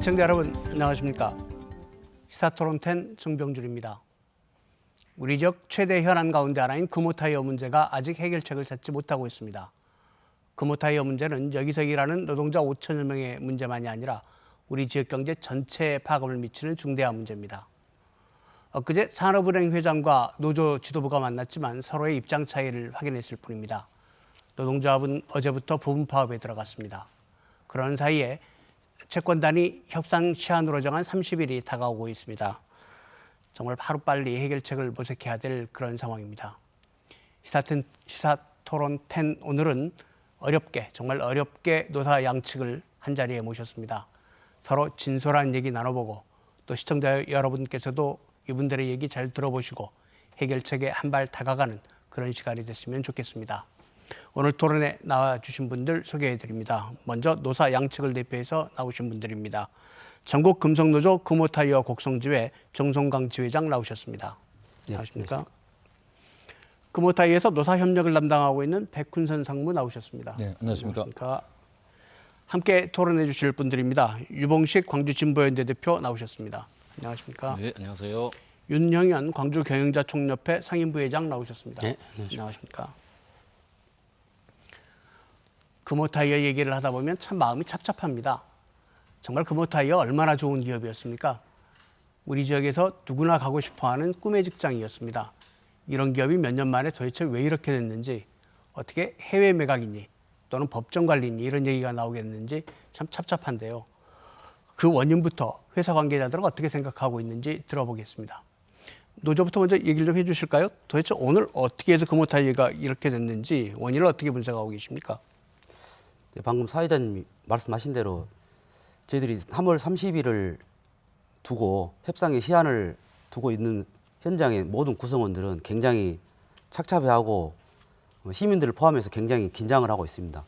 시청자 여러분 안녕하십니까. 시사토론10 정병준입니다. 우리 지역 최대 현안 가운데 하나인 금호타이어 문제가 아직 해결책을 찾지 못하고 있습니다. 금호타이어 문제는 여기서 일하는 노동자 5천여 명의 문제만이 아니라 우리 지역 경제 전체에 파급을 미치는 중대한 문제입니다. 엊그제 산업은행 회장과 노조 지도부가 만났지만 서로의 입장 차이를 확인했을 뿐입니다. 노동조합은 어제부터 부분 파업에 들어갔습니다. 그런 사이에 채권단이 협상 시한으로 정한 30일이 다가오고 있습니다. 정말 하루빨리 해결책을 모색해야 될 그런 상황입니다. 시사토론10 오늘은 정말 어렵게 노사 양측을 한자리에 모셨습니다. 서로 진솔한 얘기 나눠보고 또 시청자 여러분께서도 이분들의 얘기 잘 들어보시고 해결책에 한 발 다가가는 그런 시간이 됐으면 좋겠습니다. 오늘 토론에 나와주신 분들 소개해드립니다. 먼저 노사 양측을 대표해서 나오신 분들입니다. 전국금속노조 금호타이어 곡성지회 정성강 지회장 나오셨습니다. 안녕하십니까? 네, 금호타이어에서 노사 협력을 담당하고 있는 백훈선 상무 나오셨습니다. 네, 안녕하십니까? 함께 토론해 주실 분들입니다. 유봉식 광주진보연대 대표 나오셨습니다. 안녕하십니까? 네, 안녕하세요. 윤형현 광주경영자총협회 상임부회장 나오셨습니다. 네, 안녕하십니까? 금호타이어 얘기를 하다 보면 참 마음이 착잡합니다. 정말 금호타이어 얼마나 좋은 기업이었습니까? 우리 지역에서 누구나 가고 싶어하는 꿈의 직장이었습니다. 이런 기업이 몇 년 만에 도대체 왜 이렇게 됐는지, 어떻게 해외 매각이니 또는 법정 관리니 이런 얘기가 나오겠는지 참 착잡한데요. 그 원인부터 회사 관계자들은 어떻게 생각하고 있는지 들어보겠습니다. 노조부터 먼저 얘기를 좀 해주실까요? 도대체 오늘 어떻게 해서 금호타이어가 이렇게 됐는지 원인을 어떻게 분석하고 계십니까? 네, 방금 사회자님이 말씀하신 대로 저희들이 3월 30일을 두고 협상의 시한을 두고 있는 현장의 모든 구성원들은 굉장히 착잡해하고 시민들을 포함해서 굉장히 긴장을 하고 있습니다.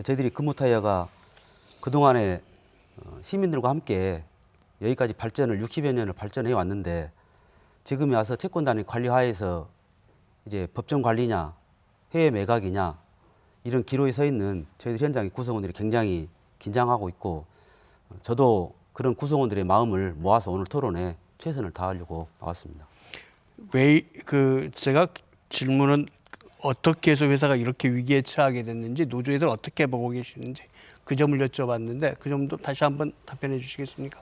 저희들이 금호타이어가 그동안에 시민들과 함께 여기까지 발전을 60여 년을 발전해 왔는데 지금에 와서 채권단의 관리하에서 이제 법정 관리냐 해외 매각이냐 이런 기로에 서 있는 저희들 현장의 구성원들이 굉장히 긴장하고 있고 저도 그런 구성원들의 마음을 모아서 오늘 토론에 최선을 다하려고 나왔습니다. 제가 질문은 어떻게 해서 회사가 이렇게 위기에 처하게 됐는지 노조애들 어떻게 보고 계시는지 그 점을 여쭤봤는데 그 점도 다시 한번 답변해 주시겠습니까?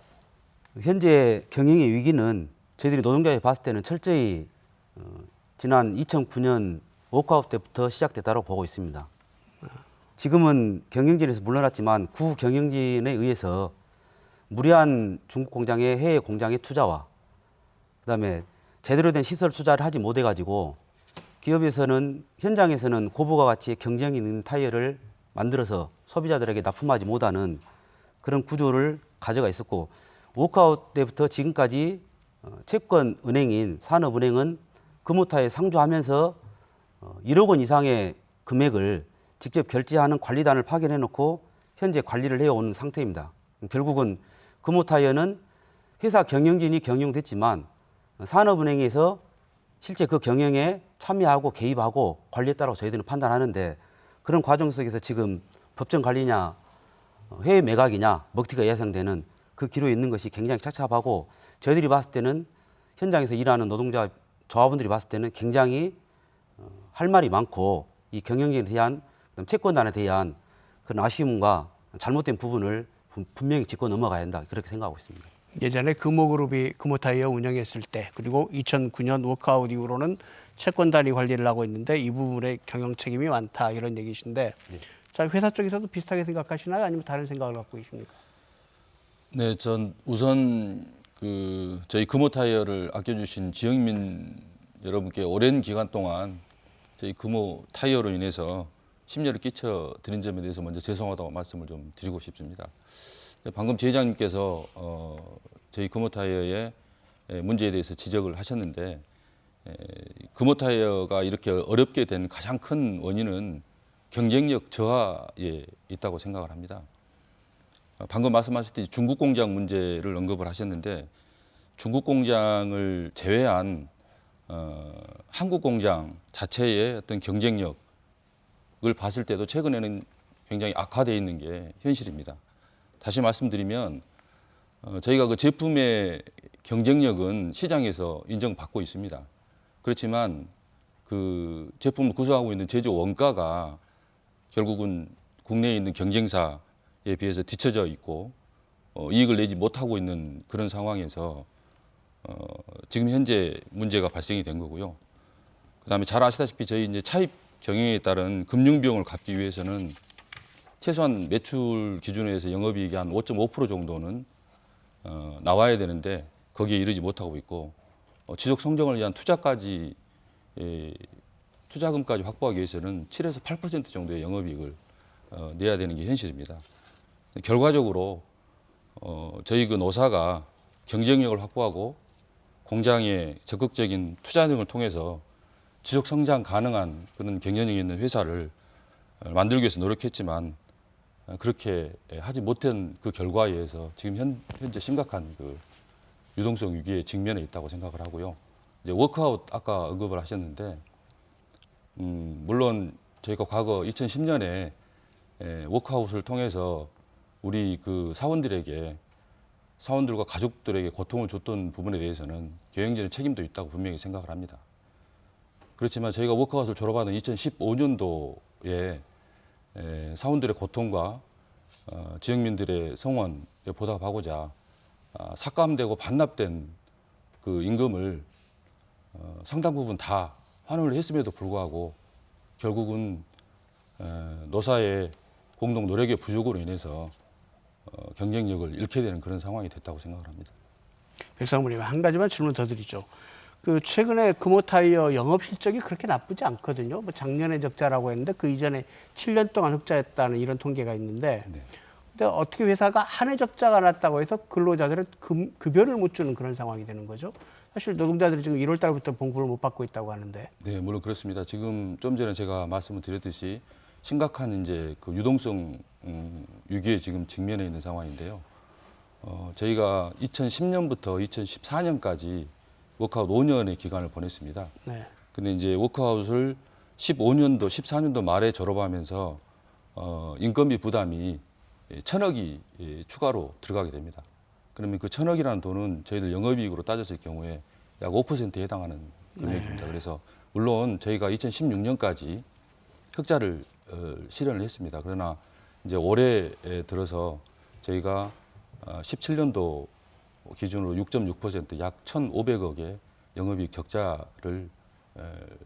현재 경영의 위기는 저희들이 노동자에 봤을 때는 철저히 지난 2009년 워크아웃 때부터 시작됐다고 보고 있습니다. 지금은 경영진에서 물러났지만 구 경영진에 의해서 무리한 중국 공장의 해외 공장의 투자와 그다음에 제대로 된 시설 투자를 하지 못해 가지고 기업에서는 현장에서는 고부가 가치의 경쟁이 있는 타이어를 만들어서 소비자들에게 납품하지 못하는 그런 구조를 가져가 있었고 워크아웃 때부터 지금까지 채권 은행인 산업은행은 금호타이어에 상주하면서 1억 원 이상의 금액을 직접 결제하는 관리단을 파견해 놓고 현재 관리를 해온 상태입니다. 결국은 금호타이어는 회사 경영진이 경영됐지만 산업은행에서 실제 그 경영에 참여하고 개입하고 관리했다고 저희들은 판단하는데 그런 과정 속에서 지금 법정 관리냐 해외 매각이냐 먹튀가 예상되는 그 기로에 있는 것이 굉장히 착잡하고 저희들이 봤을 때는 현장에서 일하는 노동자 조합원들이 봤을 때는 굉장히 할 말이 많고 이 경영진에 대한 채권단에 대한 그런 아쉬움과 잘못된 부분을 분명히 짚고 넘어가야 한다 그렇게 생각하고 있습니다. 예전에 금호그룹이 금호타이어 운영했을 때 그리고 2009년 워크아웃 이후로는 채권단이 관리를 하고 있는데 이 부분에 경영 책임이 많다 이런 얘기신데 네. 자, 회사 쪽에서도 비슷하게 생각하시나요? 아니면 다른 생각을 갖고 계십니까? 네, 전 우선 저희 금호타이어를 아껴주신 지역민 여러분께 오랜 기간 동안 저희 금호타이어로 인해서 심려를 끼쳐 드린 점에 대해서 먼저 죄송하다고 말씀을 좀 드리고 싶습니다. 방금 지회장님께서 저희 금호타이어의 문제에 대해서 지적을 하셨는데 금호타이어가 이렇게 어렵게 된 가장 큰 원인은 경쟁력 저하에 있다고 생각을 합니다. 방금 말씀하셨듯이 중국 공장 문제를 언급을 하셨는데 중국 공장을 제외한 한국 공장 자체의 어떤 경쟁력을 봤을 때도 최근에는 굉장히 악화되어 있는 게 현실입니다. 다시 말씀드리면 저희가 그 제품의 경쟁력은 시장에서 인정받고 있습니다. 그렇지만 그 제품을 구성하고 있는 제조 원가가 결국은 국내에 있는 경쟁사에 비해서 뒤처져 있고 이익을 내지 못하고 있는 그런 상황에서 지금 현재 문제가 발생이 된 거고요. 그다음에 잘 아시다시피 저희 이제 차입 경영에 따른 금융 비용을 갚기 위해서는 최소한 매출 기준에서 영업이익이 한 5.5% 정도는 나와야 되는데 거기에 이르지 못하고 있고 지속 성장을 위한 투자까지 투자금까지 확보하기 위해서는 7에서 8% 정도의 영업이익을 내야 되는 게 현실입니다. 결과적으로 저희 그 노사가 경쟁력을 확보하고 공장의 적극적인 투자 등을 통해서 지속 성장 가능한 그런 경쟁력 있는 회사를 만들기 위해서 노력했지만 그렇게 하지 못한 그 결과에 의해서 지금 현재 심각한 그 유동성 위기에 직면해 있다고 생각을 하고요. 이제 워크아웃 아까 언급을 하셨는데 물론 저희가 과거 2010년에 워크아웃을 통해서 우리 그 사원들과 가족들에게 고통을 줬던 부분에 대해서는 경영진의 책임도 있다고 분명히 생각을 합니다. 그렇지만 저희가 워크아웃을 졸업하는 2015년도에 사원들의 고통과 지역민들의 성원에 보답하고자 삭감되고 반납된 그 임금을 상당 부분 다 환원을 했음에도 불구하고 결국은 노사의 공동 노력의 부족으로 인해서 경쟁력을 잃게 되는 그런 상황이 됐다고 생각을 합니다. 백상무님, 한 가지만 질문 더 드리죠. 그 최근에 금호타이어 영업 실적이 그렇게 나쁘지 않거든요. 뭐 작년에 적자라고 했는데 그 이전에 7년 동안 흑자였다는 이런 통계가 있는데, 네. 근데 어떻게 회사가 한 해 적자가 났다고 해서 근로자들은 급여를 못 주는 그런 상황이 되는 거죠. 사실 노동자들이 지금 1월 달부터 봉급을 못 받고 있다고 하는데. 네, 물론 그렇습니다. 지금 좀 전에 제가 말씀을 드렸듯이 심각한 이제 그 유동성 위기에 지금 직면해 있는 상황인데요. 저희가 2010년부터 2014년까지 워크아웃 5년의 기간을 보냈습니다. 네. 근데 이제 워크아웃을 15년도, 14년도 말에 졸업하면서 인건비 부담이 1,000억이 추가로 들어가게 됩니다. 그러면 그 1,000억이라는 돈은 저희들 영업이익으로 따졌을 경우에 약 5%에 해당하는 금액입니다. 그래서 물론 저희가 2016년까지 흑자를 실현을 했습니다. 그러나 이제 올해 들어서 저희가 17년도 기준으로 6.6% 약 1,500억의 영업이익 적자를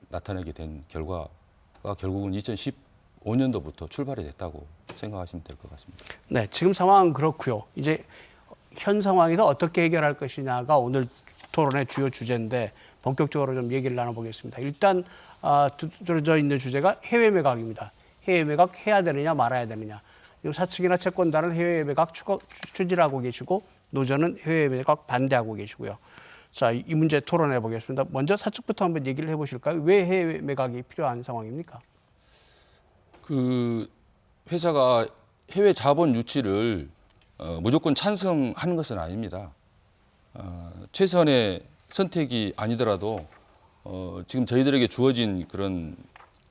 나타내게 된 결과가 결국은 2015년도부터 출발이 됐다고 생각하시면 될 것 같습니다. 네, 지금 상황은 그렇고요. 이제 현 상황에서 어떻게 해결할 것이냐가 오늘 토론의 주요 주제인데 본격적으로 좀 얘기를 나눠보겠습니다. 일단 두드러져 있는 주제가 해외 매각입니다. 해외 매각 해야 되느냐 말아야 되느냐. 사측이나 채권단은 해외 매각 추진하고 계시고 노조는 해외 매각 반대하고 계시고요. 자, 이 문제 토론해 보겠습니다. 먼저 사측부터 한번 얘기를 해보실까요? 왜 해외 매각이 필요한 상황입니까? 그 회사가 해외 자본 유치를 무조건 찬성하는 것은 아닙니다. 최선의 선택이 아니더라도 지금 저희들에게 주어진 그런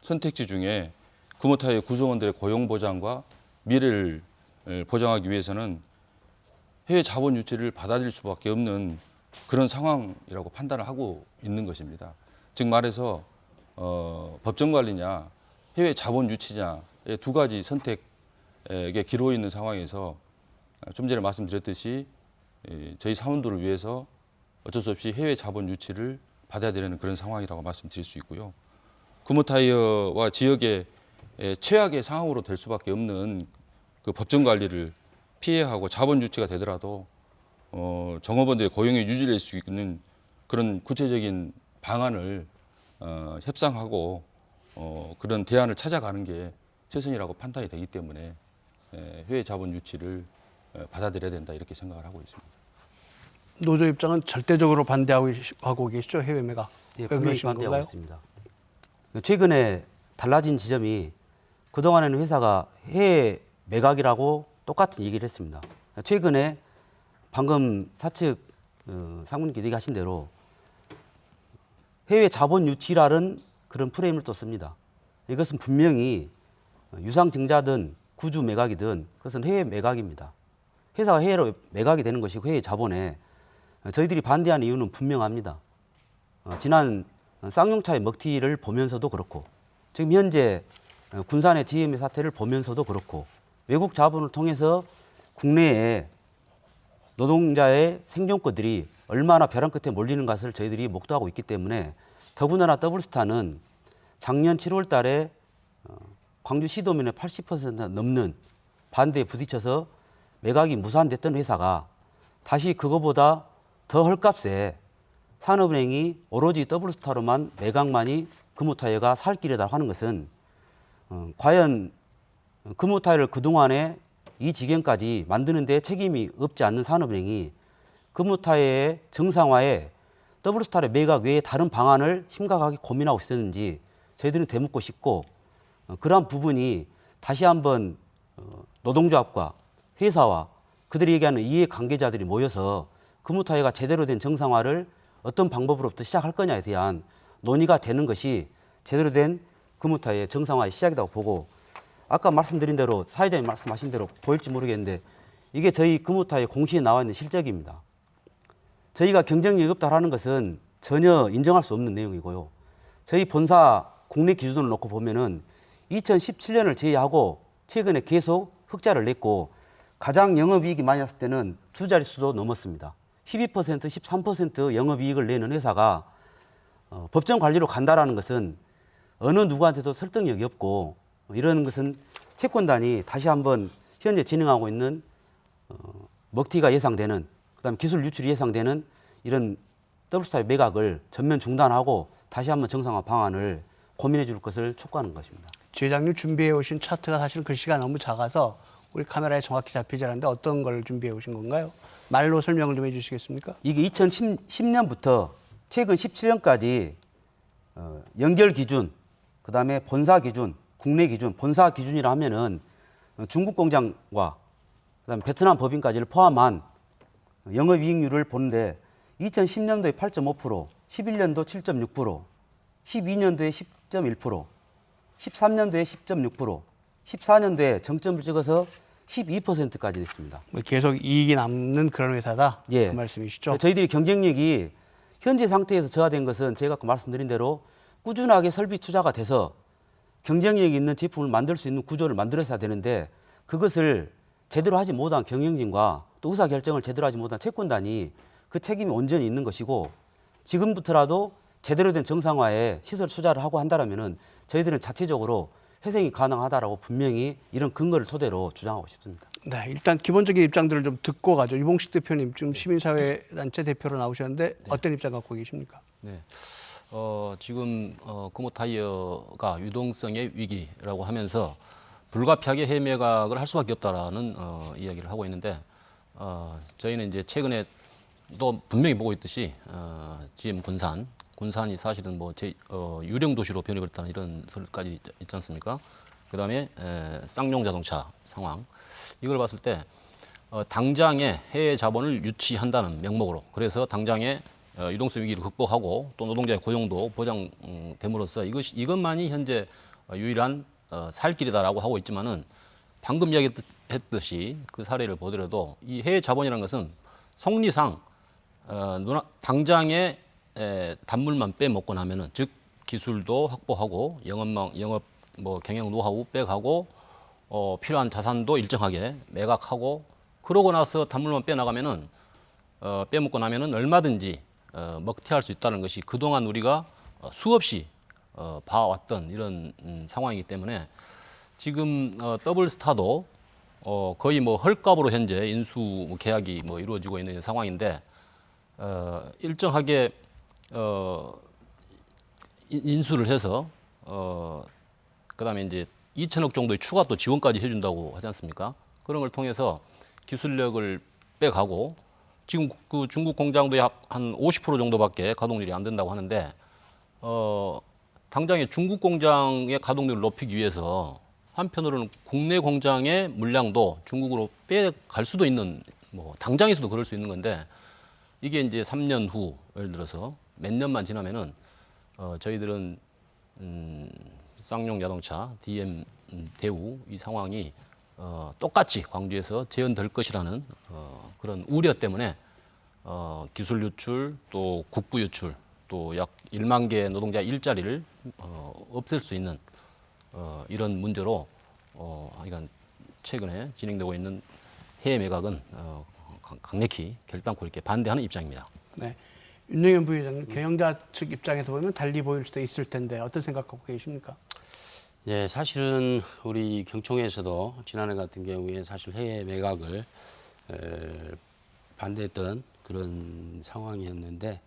선택지 중에 금호타이어 구성원들의 고용 보장과 미래를 보장하기 위해서는 해외 자본 유치를 받아들일 수밖에 없는 그런 상황이라고 판단을 하고 있는 것입니다. 즉 말해서 법정 관리냐 해외 자본 유치냐의 두 가지 선택에 기로에 있는 상황에서 좀 전에 말씀드렸듯이 저희 사원들을 위해서 어쩔 수 없이 해외 자본 유치를 받아야 되는 그런 상황이라고 말씀드릴 수 있고요. 금호타이어와 지역의 최악의 상황으로 될 수밖에 없는 그 법정 관리를 피해하고 자본 유치가 되더라도 종업원들의 고용에 유지될 수 있는 그런 구체적인 방안을 협상하고 그런 대안을 찾아가는 게 최선이라고 판단이 되기 때문에 해외 자본 유치를 받아들여야 된다 이렇게 생각을 하고 있습니다. 노조 입장은 절대적으로 반대하고 계시죠, 해외 매각. 예, 왜 분명히 그러시는 반대하고 건가요? 있습니다. 최근에 달라진 지점이 그동안에는 회사가 해외 매각이라고 똑같은 얘기를 했습니다. 최근에 방금 사측 상무님께 얘기하신 대로 해외 자본 유치라는 그런 프레임을 또 씁니다. 이것은 분명히 유상증자든 구주 매각이든 그것은 해외 매각입니다. 회사가 해외로 매각이 되는 것이고 해외 자본에 저희들이 반대하는 이유는 분명합니다. 지난 쌍용차의 먹튀를 보면서도 그렇고 지금 현재 군산의 GM의 사태를 보면서도 그렇고 외국 자본을 통해서 국내에 노동자의 생존권들이 얼마나 벼랑 끝에 몰리는 것을 저희들이 목도하고 있기 때문에 더군다나 더블스타는 작년 7월 달에 광주 시도민의 80% 넘는 반대에 부딪혀서 매각이 무산됐던 회사가 다시 그거보다 더 헐값에 산업은행이 오로지 더블스타로만 매각만이 금호타이어가 살 길이다 하는 것은 과연 금호타이어를 그동안에 이 지경까지 만드는 데 책임이 없지 않는 산업은행이 금호타이어의 정상화에 더블스타의 매각 외에 다른 방안을 심각하게 고민하고 있었는지 저희들은 되묻고 싶고 그러한 부분이 다시 한번 노동조합과 회사와 그들이 얘기하는 이해관계자들이 모여서 금호타이어가 제대로 된 정상화를 어떤 방법으로부터 시작할 거냐에 대한 논의가 되는 것이 제대로 된 금호타이어의 정상화의 시작이라고 보고 아까 말씀드린 대로 사회자님 말씀하신 대로 보일지 모르겠는데 이게 저희 금호타이어 공시에 나와 있는 실적입니다. 저희가 경쟁력이 없다라는 것은 전혀 인정할 수 없는 내용이고요. 저희 본사 국내 기준으로 놓고 보면은 2017년을 제외하고 최근에 계속 흑자를 냈고 가장 영업이익이 많이 났을 때는 두 자릿수도 넘었습니다. 12%, 13% 영업이익을 내는 회사가 법정 관리로 간다라는 것은 어느 누구한테도 설득력이 없고 이런 것은 채권단이 다시 한번 현재 진행하고 있는 먹튀가 예상되는 그다음에 기술 유출이 예상되는 이런 더블스타의 매각을 전면 중단하고 다시 한번 정상화 방안을 고민해 줄 것을 촉구하는 것입니다. 지회장님 준비해 오신 차트가 사실 글씨가 너무 작아서 우리 카메라에 정확히 잡히지 않는데 어떤 걸 준비해 오신 건가요? 말로 설명을 좀 해주시겠습니까? 이게 2010년부터 최근 17년까지 연결 기준, 그다음에 본사 기준, 국내 기준, 본사 기준이라 하면은 중국 공장과 그다음에 베트남 법인까지를 포함한 영업이익률을 보는데 2010년도에 8.5%, 11년도 7.6%, 12년도에 10.1%, 13년도에 10.6%, 14년도에 정점을 찍어서 12%까지 됐습니다. 계속 이익이 남는 그런 회사다. 예. 그 말씀이시죠? 저희들이 경쟁력이 현재 상태에서 저하된 것은 제가 아까 말씀드린 대로 꾸준하게 설비 투자가 돼서 경쟁력이 있는 제품을 만들 수 있는 구조를 만들어야 되는데 그것을 제대로 하지 못한 경영진과 또 의사결정을 제대로 하지 못한 채권단이 그 책임이 온전히 있는 것이고 지금부터라도 제대로 된 정상화에 시설 투자를 하고 한다면은 저희들은 자체적으로 회생이 가능하다라고 분명히 이런 근거를 토대로 주장하고 싶습니다. 네, 일단 기본적인 입장들을 좀 듣고 가죠. 유봉식 대표님 지금 시민사회단체 대표로 나오셨는데 어떤 입장 갖고 계십니까? 네. 지금 금호타이어가 유동성의 위기라고 하면서 불가피하게 해외 매각을 할 수밖에 없다라는 이야기를 하고 있는데 저희는 이제 최근에 또 분명히 보고 있듯이 GM 군산이 사실은 뭐 유령 도시로 변해버렸다는 이런 소리까지 있지 않습니까? 그다음에 쌍용 자동차 상황 이걸 봤을 때 당장에 해외 자본을 유치한다는 명목으로 그래서 당장에 유동성 위기를 극복하고 또 노동자의 고용도 보장됨으로써 이것만이 현재 유일한 살 길이다라고 하고 있지만은 방금 이야기했듯이 그 사례를 보더라도 이 해외 자본이라는 것은 성리상 당장에 단물만 빼먹고 나면은 즉 기술도 확보하고 영업 뭐 경영 노하우 빼가고 필요한 자산도 일정하게 매각하고 그러고 나서 단물만 빼나가면은 빼먹고 나면은 얼마든지 먹튀할 수 있다는 것이 그동안 우리가 수없이 봐왔던 이런 상황이기 때문에 지금 더블스타도 거의 뭐 헐값으로 현재 인수 계약이 뭐 이루어지고 있는 상황인데 일정하게 인수를 해서 그다음에 이제 2천억 정도의 추가 또 지원까지 해준다고 하지 않습니까? 그런 걸 통해서 기술력을 빼가고 지금 그 중국 공장도 약 한 50% 정도밖에 가동률이 안 된다고 하는데 당장에 중국 공장의 가동률을 높이기 위해서 한편으로는 국내 공장의 물량도 중국으로 빼갈 수도 있는 뭐 당장에서도 그럴 수 있는 건데 이게 이제 3년 후 예를 들어서 몇 년만 지나면은 저희들은 쌍용 자동차, DM 대우 이 상황이 똑같이 광주에서 재현될 것이라는 그런 우려 때문에 기술 유출 또 국부 유출 또 약 1만 개 노동자 일자리를 없앨 수 있는 이런 문제로 이건 최근에 진행되고 있는 해외 매각은 강력히 결단코 이렇게 반대하는 입장입니다. 네. 윤영현 부회장님, 경영자 측 입장에서 보면 달리 보일 수도 있을 텐데 어떤 생각하고 계십니까? 네, 사실은 우리 경총에서도 지난해 같은 경우에 사실 해외 매각을 반대했던 그런 상황이었는데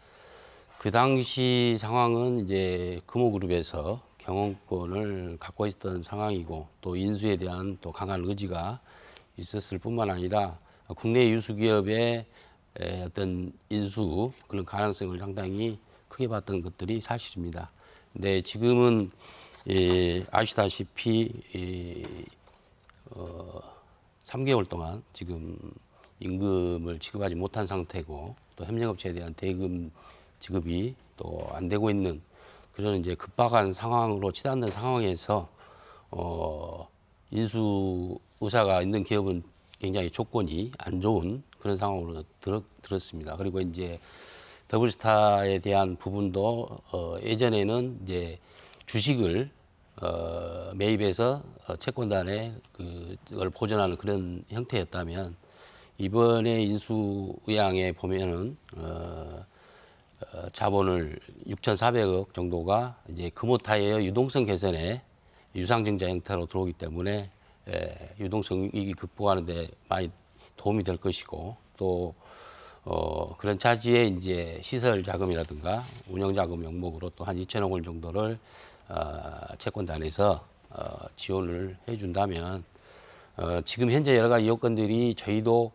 그 당시 상황은 이제 금호그룹에서 경영권을 갖고 있었던 상황이고 또 인수에 대한 또 강한 의지가 있었을 뿐만 아니라 국내 유수 기업의 어떤 인수 그런 가능성을 상당히 크게 봤던 것들이 사실입니다. 근데 지금은 아시다시피 3개월 동안 지금 임금을 지급하지 못한 상태고 또 협력업체에 대한 대금 지급이 또 안 되고 있는 그런 이제 급박한 상황으로 치닫는 상황에서 인수 의사가 있는 기업은 굉장히 조건이 안 좋은 그런 상황으로 들었습니다. 그리고 이제 더블스타에 대한 부분도 예전에는 이제 주식을 매입해서 채권단에 그걸 보존하는 그런 형태였다면 이번에 인수 의향에 보면은 자본을 6,400억 정도가 이제 금호타이어 유동성 개선에 유상증자 형태로 들어오기 때문에 유동성 위기 극복하는데 많이 도움이 될 것이고 또 그런 차지에 이제 시설 자금이라든가 운영 자금 명목으로 또 한 2천억 원 정도를 채권단에서 지원을 해준다면 지금 현재 여러 가지 요건들이 저희도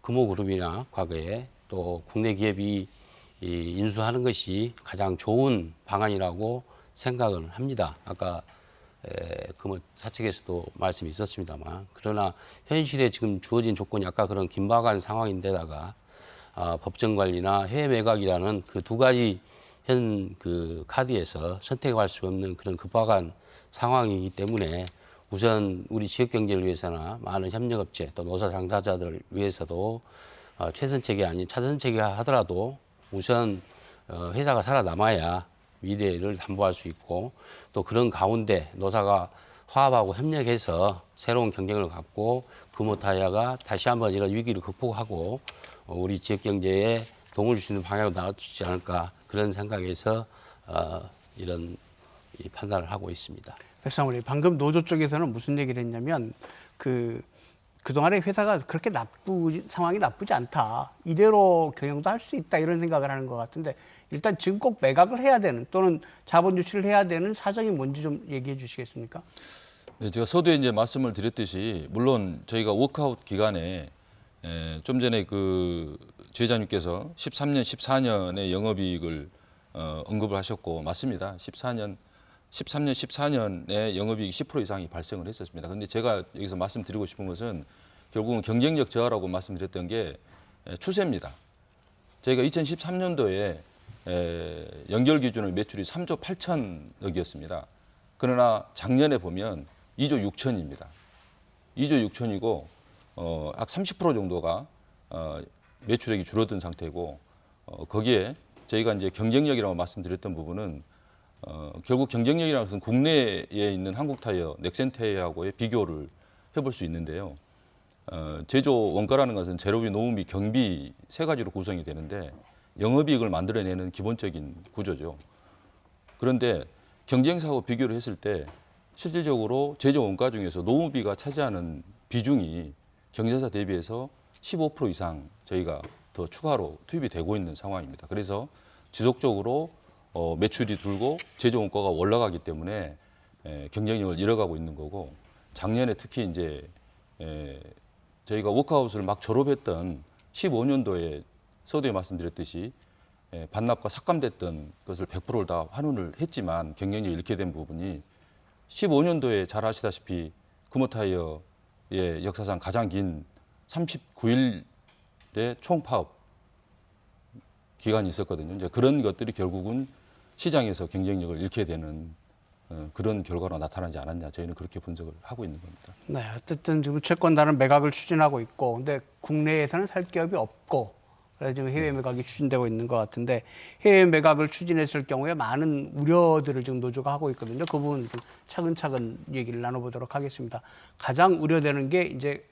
금호그룹이나 과거에 또 국내 기업이 인수하는 것이 가장 좋은 방안이라고 생각을 합니다. 아까 금호사 측에서도 말씀이 있었습니다만 그러나 현실에 지금 주어진 조건이 아까 그런 긴박한 상황인데다가 법정 관리나 해외 매각이라는 그 두 가지 현 그 카드에서 선택할 수 없는 그런 급박한 상황이기 때문에 우선 우리 지역 경제를 위해서나 많은 협력업체 또 노사 당사자들을 위해서도 최선책이 아닌 차선책이 하더라도 우선 회사가 살아남아야 미래를 담보할 수 있고 또 그런 가운데 노사가 화합하고 협력해서 새로운 경쟁을 갖고 금호타이어가 다시 한번 이런 위기를 극복하고 우리 지역 경제에 도움을 줄 수 있는 방향으로 나아지지 않을까 그런 생각에서 이런 판단을 하고 있습니다. 백상훈이 방금 노조 쪽에서는 무슨 얘기를 했냐면 그동안에 회사가 그렇게 상황이 나쁘지 않다. 이대로 경영도 할 수 있다 이런 생각을 하는 것 같은데 일단 지금 꼭 매각을 해야 되는 또는 자본 유치를 해야 되는 사정이 뭔지 좀 얘기해 주시겠습니까? 네, 제가 서두에 이제 말씀을 드렸듯이 물론 저희가 워크아웃 기간에 좀 전에 그 지회장님께서 13년, 14년의 영업이익을 언급을 하셨고 맞습니다. 13년, 14년에 영업이익 10% 이상이 발생을 했었습니다. 그런데 제가 여기서 말씀드리고 싶은 것은 결국은 경쟁력 저하라고 말씀드렸던 게 추세입니다. 저희가 2013년도에 연결 기준의 매출이 3조 8천억이었습니다. 그러나 작년에 보면 2조 6천입니다. 2조 6천이고 약 30% 정도가 매출액이 줄어든 상태고 거기에 저희가 이제 경쟁력이라고 말씀드렸던 부분은 결국 경쟁력이라는 것은 국내에 있는 한국타이어, 넥센타이어하고의 비교를 해볼 수 있는데요. 제조 원가라는 것은 재료비, 노무비, 경비 세 가지로 구성이 되는데 영업이익을 만들어내는 기본적인 구조죠. 그런데 경쟁사하고 비교를 했을 때 실질적으로 제조 원가 중에서 노무비가 차지하는 비중이 경쟁사 대비해서 15% 이상 저희가 더 추가로 투입이 되고 있는 상황입니다. 그래서 지속적으로 매출이 줄고 제조 원가가 올라가기 때문에 경쟁력을 잃어가고 있는 거고 작년에 특히 이제 저희가 워크아웃을 막 졸업했던 15년도에 서두에 말씀드렸듯이 반납과 삭감됐던 것을 100%를 다 환원을 했지만 경쟁력이 잃게 된 부분이 15년도에 잘 아시다시피 금호타이어의 역사상 가장 긴 39일의 총파업 기간이 있었거든요. 이제 그런 것들이 결국은 시장에서 경쟁력을 잃게 되는 그런 결과로 나타나지 않았냐 저희는 그렇게 분석을 하고 있는 겁니다. 네, 어쨌든 지금 채권단은 매각을 추진하고 있고, 근데 국내에서는 살 기업이 없고, 그래서 지금 해외 매각이 추진되고 있는 것 같은데, 해외 매각을 추진했을 경우에 많은 우려들을 지금 노조가 하고 있거든요. 그 부분 좀 차근차근 얘기를 나눠보도록 하겠습니다. 가장 우려되는 게 이제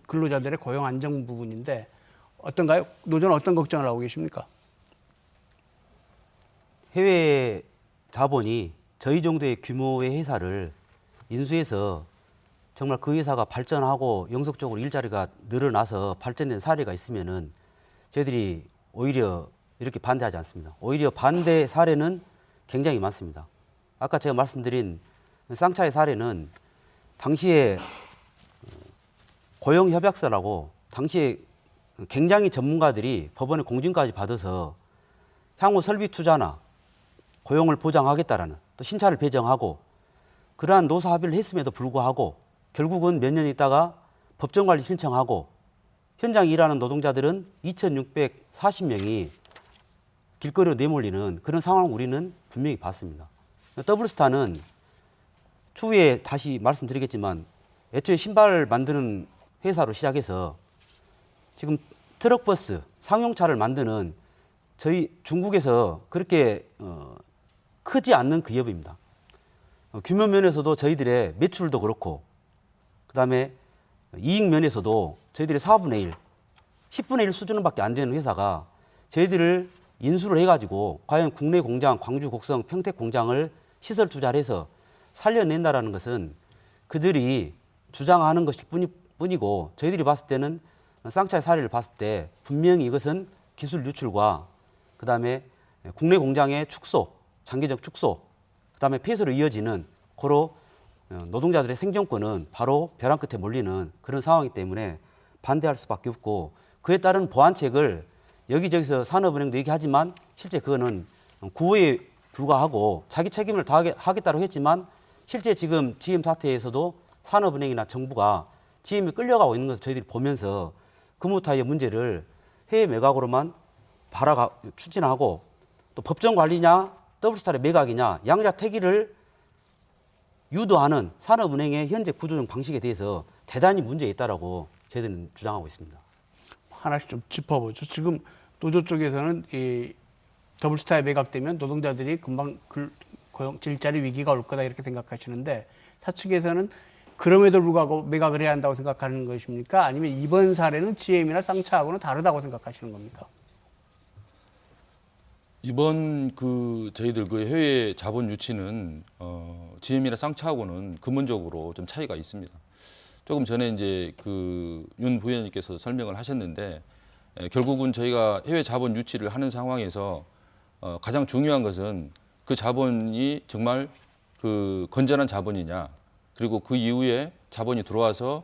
근로자들의 고용 안정 부분인데 어떤가요? 노조는 어떤 걱정을 하고 계십니까? 해외 자본이 저희 정도의 규모의 회사를 인수해서 정말 그 회사가 발전하고 영속적으로 일자리가 늘어나서 발전된 사례가 있으면은 저희들이 오히려 이렇게 반대하지 않습니다. 오히려 반대 사례는 굉장히 많습니다. 아까 제가 말씀드린 쌍차의 사례는 당시에 고용협약서라고 당시에 굉장히 전문가들이 법원에 공증까지 받아서 향후 설비 투자나 고용을 보장하겠다라는 또 신차를 배정하고 그러한 노사 합의를 했음에도 불구하고 결국은 몇 년 있다가 법정관리 신청하고 현장 일하는 노동자들은 2,640명이 길거리로 내몰리는 그런 상황을 우리는 분명히 봤습니다. 더블스타는 추후에 다시 말씀드리겠지만 애초에 신발 만드는 회사로 시작해서 지금 트럭버스, 상용차를 만드는 저희 중국에서 그렇게 크지 않는 기업입니다. 규모 면에서도 저희들의 매출도 그렇고 그다음에 이익 면에서도 저희들의 4분의 1, 10분의 1 수준밖에 안 되는 회사가 저희들을 인수를 해가지고 과연 국내 공장, 광주, 곡성, 평택 공장을 시설 투자를 해서 살려낸다라는 것은 그들이 주장하는 것일 뿐이고 저희들이 봤을 때는 쌍차의 사례를 봤을 때 분명히 이것은 기술 유출과 그다음에 국내 공장의 축소, 장기적 축소, 그다음에 폐쇄로 이어지는 고로 노동자들의 생존권은 바로 벼랑 끝에 몰리는 그런 상황이기 때문에 반대할 수밖에 없고 그에 따른 보완책을 여기저기서 산업은행도 얘기하지만 실제 그거는 구호에 불과하고 자기 책임을 다하겠다고 했지만 실제 지금 GM 사태에서도 산업은행이나 정부가 GM에 끌려가고 있는 것을 저희들이 보면서 금호타이어 문제를 해외 매각으로만 추진하고 또 법정 관리냐 더블스타의 매각이냐 양자택일을 유도하는 산업은행의 현재 구조적 방식에 대해서 대단히 문제가 있다라고 저희들은 주장하고 있습니다. 하나씩 좀 짚어보죠. 지금 노조 쪽에서는 이 더블스타에 매각되면 노동자들이 금방 고용 일자리 위기가 올 거다 이렇게 생각하시는데 사측에서는 그럼에도 불구하고 매각을 해야 한다고 생각하는 것입니까? 아니면 이번 사례는 GM이나 쌍차하고는 다르다고 생각하시는 겁니까? 이번 저희들 해외 자본 유치는 GM이나 쌍차하고는 근본적으로 좀 차이가 있습니다. 조금 전에 이제 윤 부위원님께서 설명을 하셨는데 결국은 저희가 해외 자본 유치를 하는 상황에서 가장 중요한 것은 그 자본이 정말 건전한 자본이냐 그리고 그 이후에 자본이 들어와서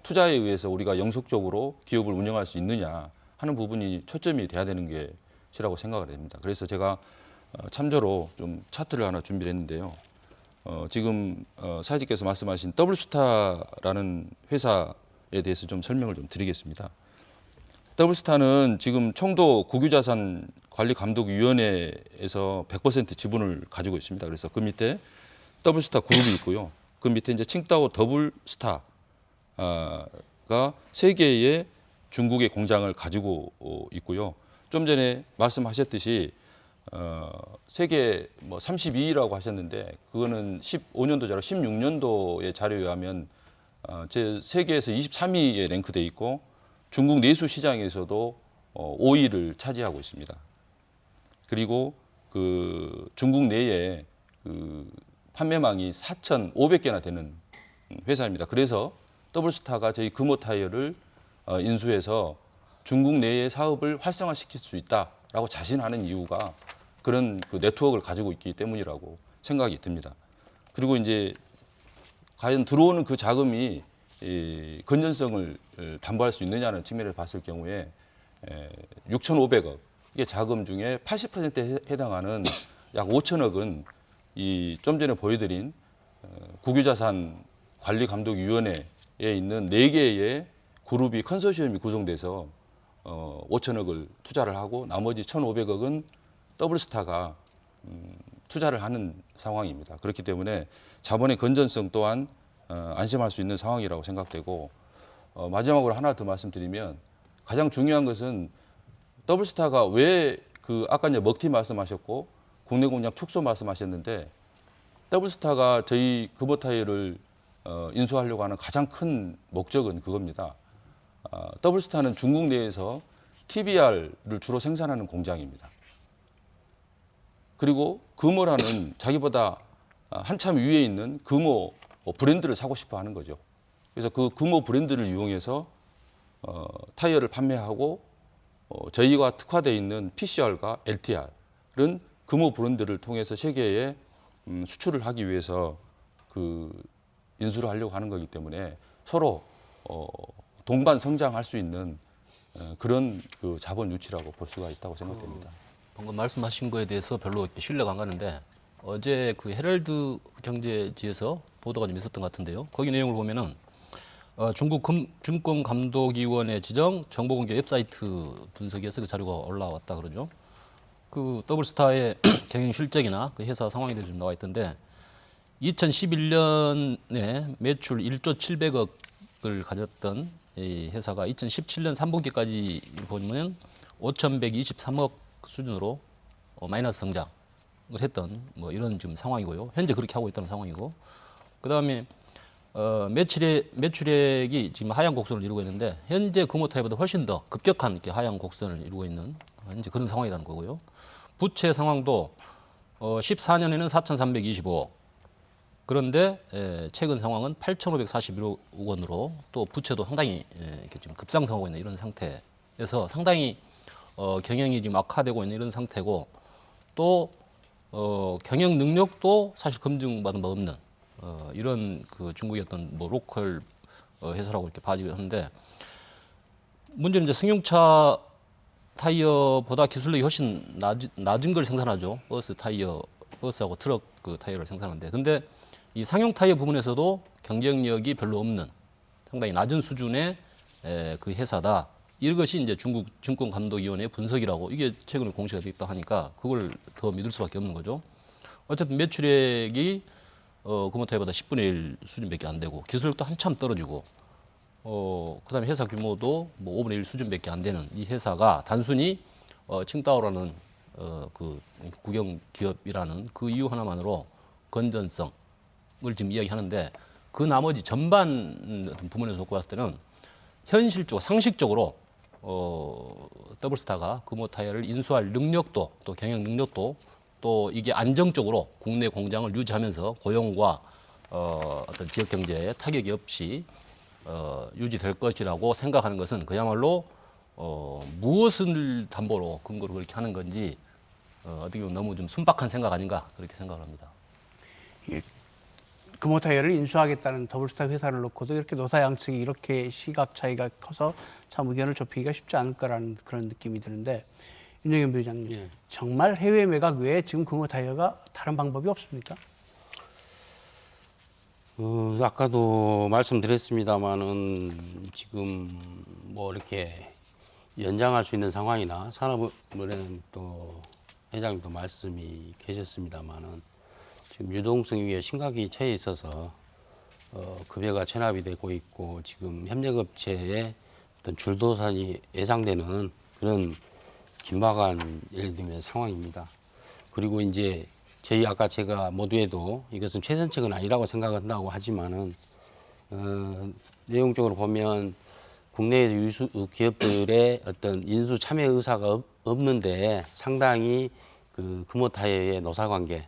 투자에 의해서 우리가 영속적으로 기업을 운영할 수 있느냐 하는 부분이 초점이 돼야 되는 것이라고 생각을 합니다. 그래서 제가 참조로 좀 차트를 하나 준비를 했는데요. 지금 사회자께서 말씀하신 더블스타라는 회사에 대해서 좀 설명을 좀 드리겠습니다. 더블스타는 지금 청도 국유자산관리감독위원회에서 100% 지분을 가지고 있습니다. 그래서 그 밑에 더블스타 그룹이 있고요. 그 밑에 이제 칭따오 더블스타가 3개의 중국의 공장을 가지고 있고요. 좀 전에 말씀하셨듯이 세계 32위라고 하셨는데 그거는 15년도 자료, 16년도의 자료에 의하면 제 세계에서 23위에 랭크돼 있고 중국 내수 시장에서도 5위를 차지하고 있습니다. 그리고 중국 내에 판매망이 4,500개나 되는 회사입니다. 그래서 더블스타가 저희 금호타이어를 인수해서 중국 내의 사업을 활성화시킬 수 있다라고 자신하는 이유가 그런 네트워크를 가지고 있기 때문이라고 생각이 듭니다. 그리고 이제 과연 들어오는 그 자금이 건전성을 담보할 수 있느냐는 측면에서 봤을 경우에 6,500억의 자금 중에 80%에 해당하는 약 5천억은 좀 전에 보여드린 국유자산관리감독위원회에 있는 4개의 그룹이 컨소시엄이 구성돼서 5천억을 투자를 하고 나머지 1,500억은 더블스타가 투자를 하는 상황입니다. 그렇기 때문에 자본의 건전성 또한 안심할 수 있는 상황이라고 생각되고 마지막으로 하나 더 말씀드리면 가장 중요한 것은 더블스타가 왜 아까 이제 먹튀 말씀하셨고 국내 공장 축소 말씀하셨는데 더블스타가 저희 금호타이어를 인수하려고 하는 가장 큰 목적은 그겁니다. 더블스타는 중국 내에서 TBR을 주로 생산하는 공장입니다. 그리고 금호라는 자기보다 한참 위에 있는 금호 브랜드를 사고 싶어 하는 거죠. 그래서 그 금호 브랜드를 이용해서 타이어를 판매하고 저희가 특화되어 있는 PCR과 LTR은 금호 브랜드를 통해서 세계에 수출을 하기 위해서 인수를 하려고 하는 거기 때문에 서로 동반 성장할 수 있는 그런 자본 유치라고 볼 수가 있다고 생각됩니다. 방금 말씀하신 거에 대해서 별로 이렇게 신뢰가 안 가는데 어제 헤럴드 경제지에서 보도가 좀 있었던 것 같은데요. 거기 내용을 보면은 중국 증권감독위원회 지정 정보공개 웹사이트 분석에서 그 자료가 올라왔다 그러죠. 더블스타의 경영 실적이나 회사 상황에 대해서 좀 나와 있던데 2011년에 매출 1조 700억을 가졌던 이 회사가 2017년 3분기까지 보면 5,123억 수준으로 마이너스 성장을 했던 이런 지금 상황이고요. 현재 그렇게 하고 있다는 상황이고, 그 다음에 매출액이 지금 하향 곡선을 이루고 있는데 현재 금호타이어보다 훨씬 더 급격한 이렇게 하향 곡선을 이루고 있는 현재 그런 상황이라는 거고요. 부채 상황도 14년에는 4,325억. 그런데 최근 상황은 8,541억 원으로 또 부채도 상당히 이렇게 지금 급상승하고 있는 이런 상태에서 상당히 경영이 지금 악화되고 있는 이런 상태고, 또 경영 능력도 사실 검증받은 바 없는 이런 중국의 어떤 로컬 회사라고 이렇게 봐지고 하는데, 문제는 이제 승용차 타이어보다 기술력이 훨씬 낮은 걸 생산하죠. 버스하고 트럭 타이어를 생산하는데, 근데 이 상용 타이어 부분에서도 경쟁력이 별로 없는 상당히 낮은 수준의 그 회사다. 이것이 이제 중국 증권감독위원회의 분석이라고, 이게 최근에 공시가 되어 있다 하니까 그걸 더 믿을 수밖에 없는 거죠. 어쨌든 매출액이 금호타이어보다 10분의 1 수준밖에 안 되고 기술력도 한참 떨어지고 그다음에 회사 규모도 5분의 1 수준밖에 안 되는 이 회사가 단순히 칭다오라는 국영 기업이라는 그 이유 하나만으로 건전성을 지금 이야기하는데, 그 나머지 전반 부문에서 놓고 봤을 때는 현실적으로 상식적으로 더블스타가 금호타이어를 인수할 능력도 또 경영 능력도 또 이게 안정적으로 국내 공장을 유지하면서 고용과 어떤 지역 경제에 타격이 없이 유지될 것이라고 생각하는 것은 그야말로 무엇을 담보로 근거로 그렇게 하는 건지 어떻게 보면 너무 좀 순박한 생각 아닌가 그렇게 생각을 합니다. 금호타이어를 인수하겠다는 더블스타 회사를 놓고도 이렇게 노사 양측이 이렇게 시각 차이가 커서 참 의견을 좁히기가 쉽지 않을 거라는 그런 느낌이 드는데, 윤영현 부회장님, 예. 정말 정말 해외 매각 외에 지금 금호타이어가 다른 방법이 없습니까? 아까도 말씀드렸습니다만은 지금 이렇게 연장할 수 있는 상황이나 산업은행 또 회장님도 말씀이 계셨습니다만은 지금 유동성 위에 심각히 처해 있어서 급여가 체납이 되고 있고 지금 협력업체의 어떤 줄도산이 예상되는 그런 긴박한 예를 들면 상황입니다. 그리고 이제 저희 아까 제가 모두에도 이것은 최선책은 아니라고 생각한다고 하지만은 내용적으로 보면 국내에서 유수 기업들의 어떤 인수 참여 의사가 없는데 상당히 금호타이어의 노사관계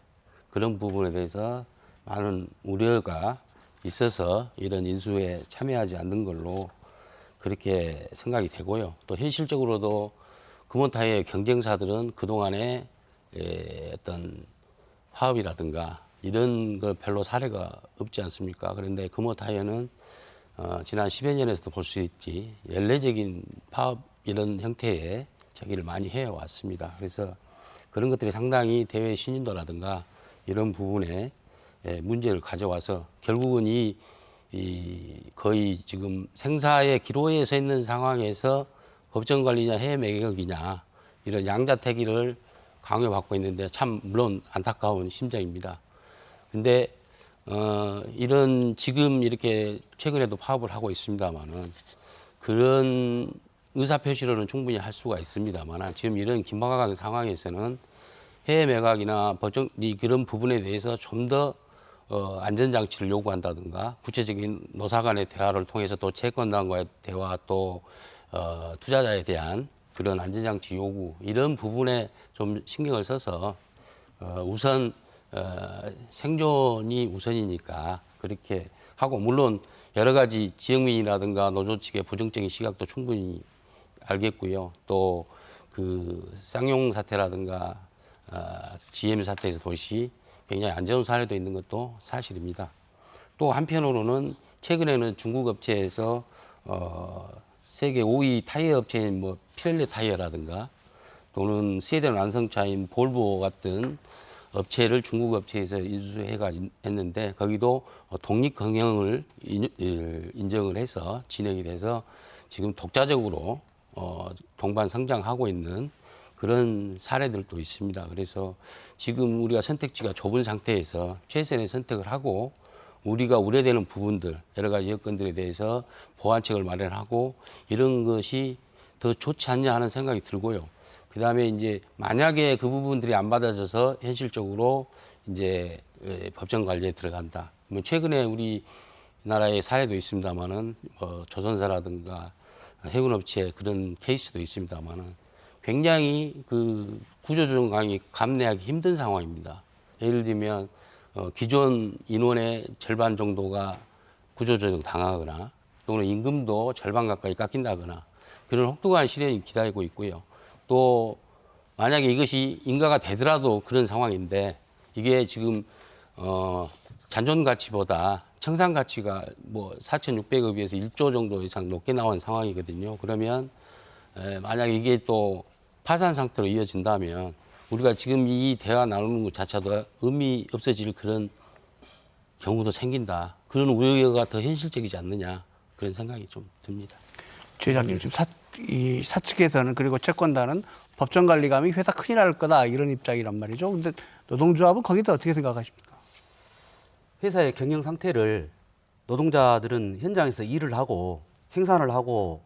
그런 부분에 대해서 많은 우려가 있어서 이런 인수에 참여하지 않는 걸로 그렇게 생각이 되고요. 또 현실적으로도 금호타이어의 경쟁사들은 그동안에 어떤 파업이라든가 이런 거 별로 사례가 없지 않습니까? 그런데 금호타이어는 지난 10여 년에서도 볼 수 있지 연례적인 파업 이런 형태의 저기를 많이 해왔습니다. 그래서 그런 것들이 상당히 대외 신인도라든가 이런 부분에 문제를 가져와서 결국은 이 거의 지금 생사의 기로에 서 있는 상황에서 법정 관리냐 해외 매각이냐 이런 양자택일을 강요받고 있는데 참 물론 안타까운 심정입니다. 근데 이런 지금 이렇게 최근에도 파업을 하고 있습니다만은 그런 의사 표시로는 충분히 할 수가 있습니다만 지금 이런 긴박한 상황에서는 해외 매각이나 그런 부분에 대해서 좀 더 안전장치를 요구한다든가 구체적인 노사 간의 대화를 통해서 또 채권단과의 대화 또 투자자에 대한 그런 안전장치 요구 이런 부분에 좀 신경을 써서 우선 생존이 우선이니까 그렇게 하고 물론 여러 가지 지역민이라든가 노조 측의 부정적인 시각도 충분히 알겠고요. 또 그 쌍용 사태라든가 GM 사태에서 도시 굉장히 안 좋은 사례도 있는 것도 사실입니다. 또 한편으로는 최근에는 중국 업체에서 세계 5위 타이어 업체인 뭐 피렐리 타이어라든가 또는 스웨덴 완성차인 볼보 같은 업체를 중국 업체에서 인수해가 했는데 거기도 독립 경영을 인정을 해서 진행이 돼서 지금 독자적으로 동반 성장하고 있는 그런 사례들도 있습니다. 그래서 지금 우리가 선택지가 좁은 상태에서 최선의 선택을 하고 우리가 우려되는 부분들, 여러 가지 여건들에 대해서 보완책을 마련하고 이런 것이 더 좋지 않냐 하는 생각이 들고요. 그 다음에 이제 만약에 그 부분들이 안 받아져서 현실적으로 이제 법정 관리에 들어간다. 뭐 최근에 우리나라의 사례도 있습니다만은 조선사라든가 해운업체 그런 케이스도 있습니다만은 굉장히 그 구조조정 강이 감내하기 힘든 상황입니다. 예를 들면 기존 인원의 절반 정도가 구조조정 당하거나 또는 임금도 절반 가까이 깎인다거나 그런 혹독한 시련이 기다리고 있고요. 또 만약에 이것이 인가가 되더라도 그런 상황인데 이게 지금 잔존 가치보다 청산 가치가 뭐 4,600억에 비해서 1조 정도 이상 높게 나온 상황이거든요. 그러면 만약에 이게 또 파산 상태로 이어진다면 우리가 지금 이 대화 나누는 것 자체도 의미 없어질 그런 경우도 생긴다. 그런 우려가 더 현실적이지 않느냐 그런 생각이 좀 듭니다. 최 회장님 지금 이 사측에서는 그리고 채권단은 법정 관리감이 회사 큰일 날 거다 이런 입장이란 말이죠. 근데 노동조합은 거기에 대해 어떻게 생각하십니까? 회사의 경영 상태를 노동자들은 현장에서 일을 하고 생산을 하고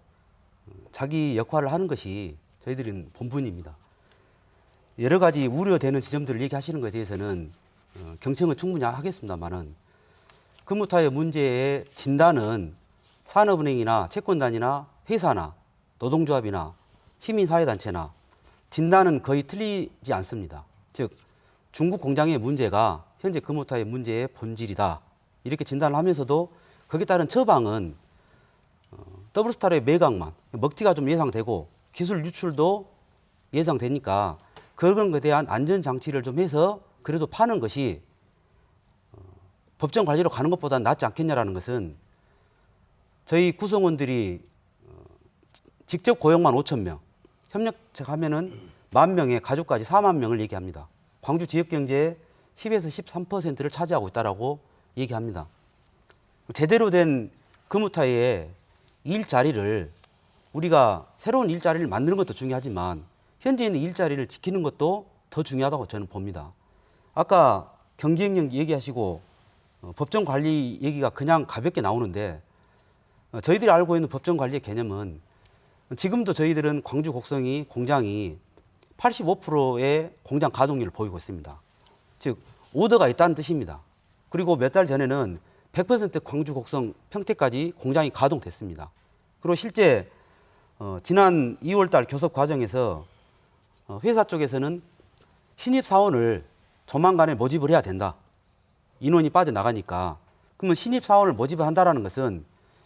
자기 역할을 하는 것이 저희들은 본분입니다. 여러 가지 우려되는 지점들을 얘기하시는 것에 대해서는 경청은 충분히 하겠습니다만은 금호타이어 문제의 진단은 산업은행이나 채권단이나 회사나 노동조합이나 시민사회단체나 진단은 거의 틀리지 않습니다. 즉 중국 공장의 문제가 현재 금호타이어 문제의 본질이다. 이렇게 진단을 하면서도 거기에 따른 처방은 더블스타로의 매각만, 먹튀가 좀 예상되고 기술 유출도 예상되니까 그런 것에 대한 안전장치를 좀 해서 그래도 파는 것이 법정 관리로 가는 것보다는 낫지 않겠냐라는 것은 저희 구성원들이 직접 고용만 5,000명, 협력책 하면은 10,000명의 가족까지 40,000명을 얘기합니다. 광주 지역경제의 10에서 13%를 차지하고 있다라고 얘기합니다. 제대로 된 금호타이어의 일자리를 우리가 새로운 일자리를 만드는 것도 중요하지만 현재 있는 일자리를 지키는 것도 더 중요하다고 저는 봅니다. 아까 경쟁력 얘기하시고 법정 관리 얘기가 그냥 가볍게 나오는데 저희들이 알고 있는 법정 관리의 개념은 지금도 저희들은 광주 곡성이 공장이 85%의 공장 가동률을 보이고 있습니다. 즉 오더가 있다는 뜻입니다. 그리고 몇 달 전에는 100% 광주 곡성 평택까지 공장이 가동됐습니다. 그리고 실제 지난 2월 달 교섭 과정에서 회사 쪽에서는 신입 사원을 조만간에 모집을 해야 된다. 인원이 빠져나가니까. 그러면 신입 사원을 모집을 한다는 것은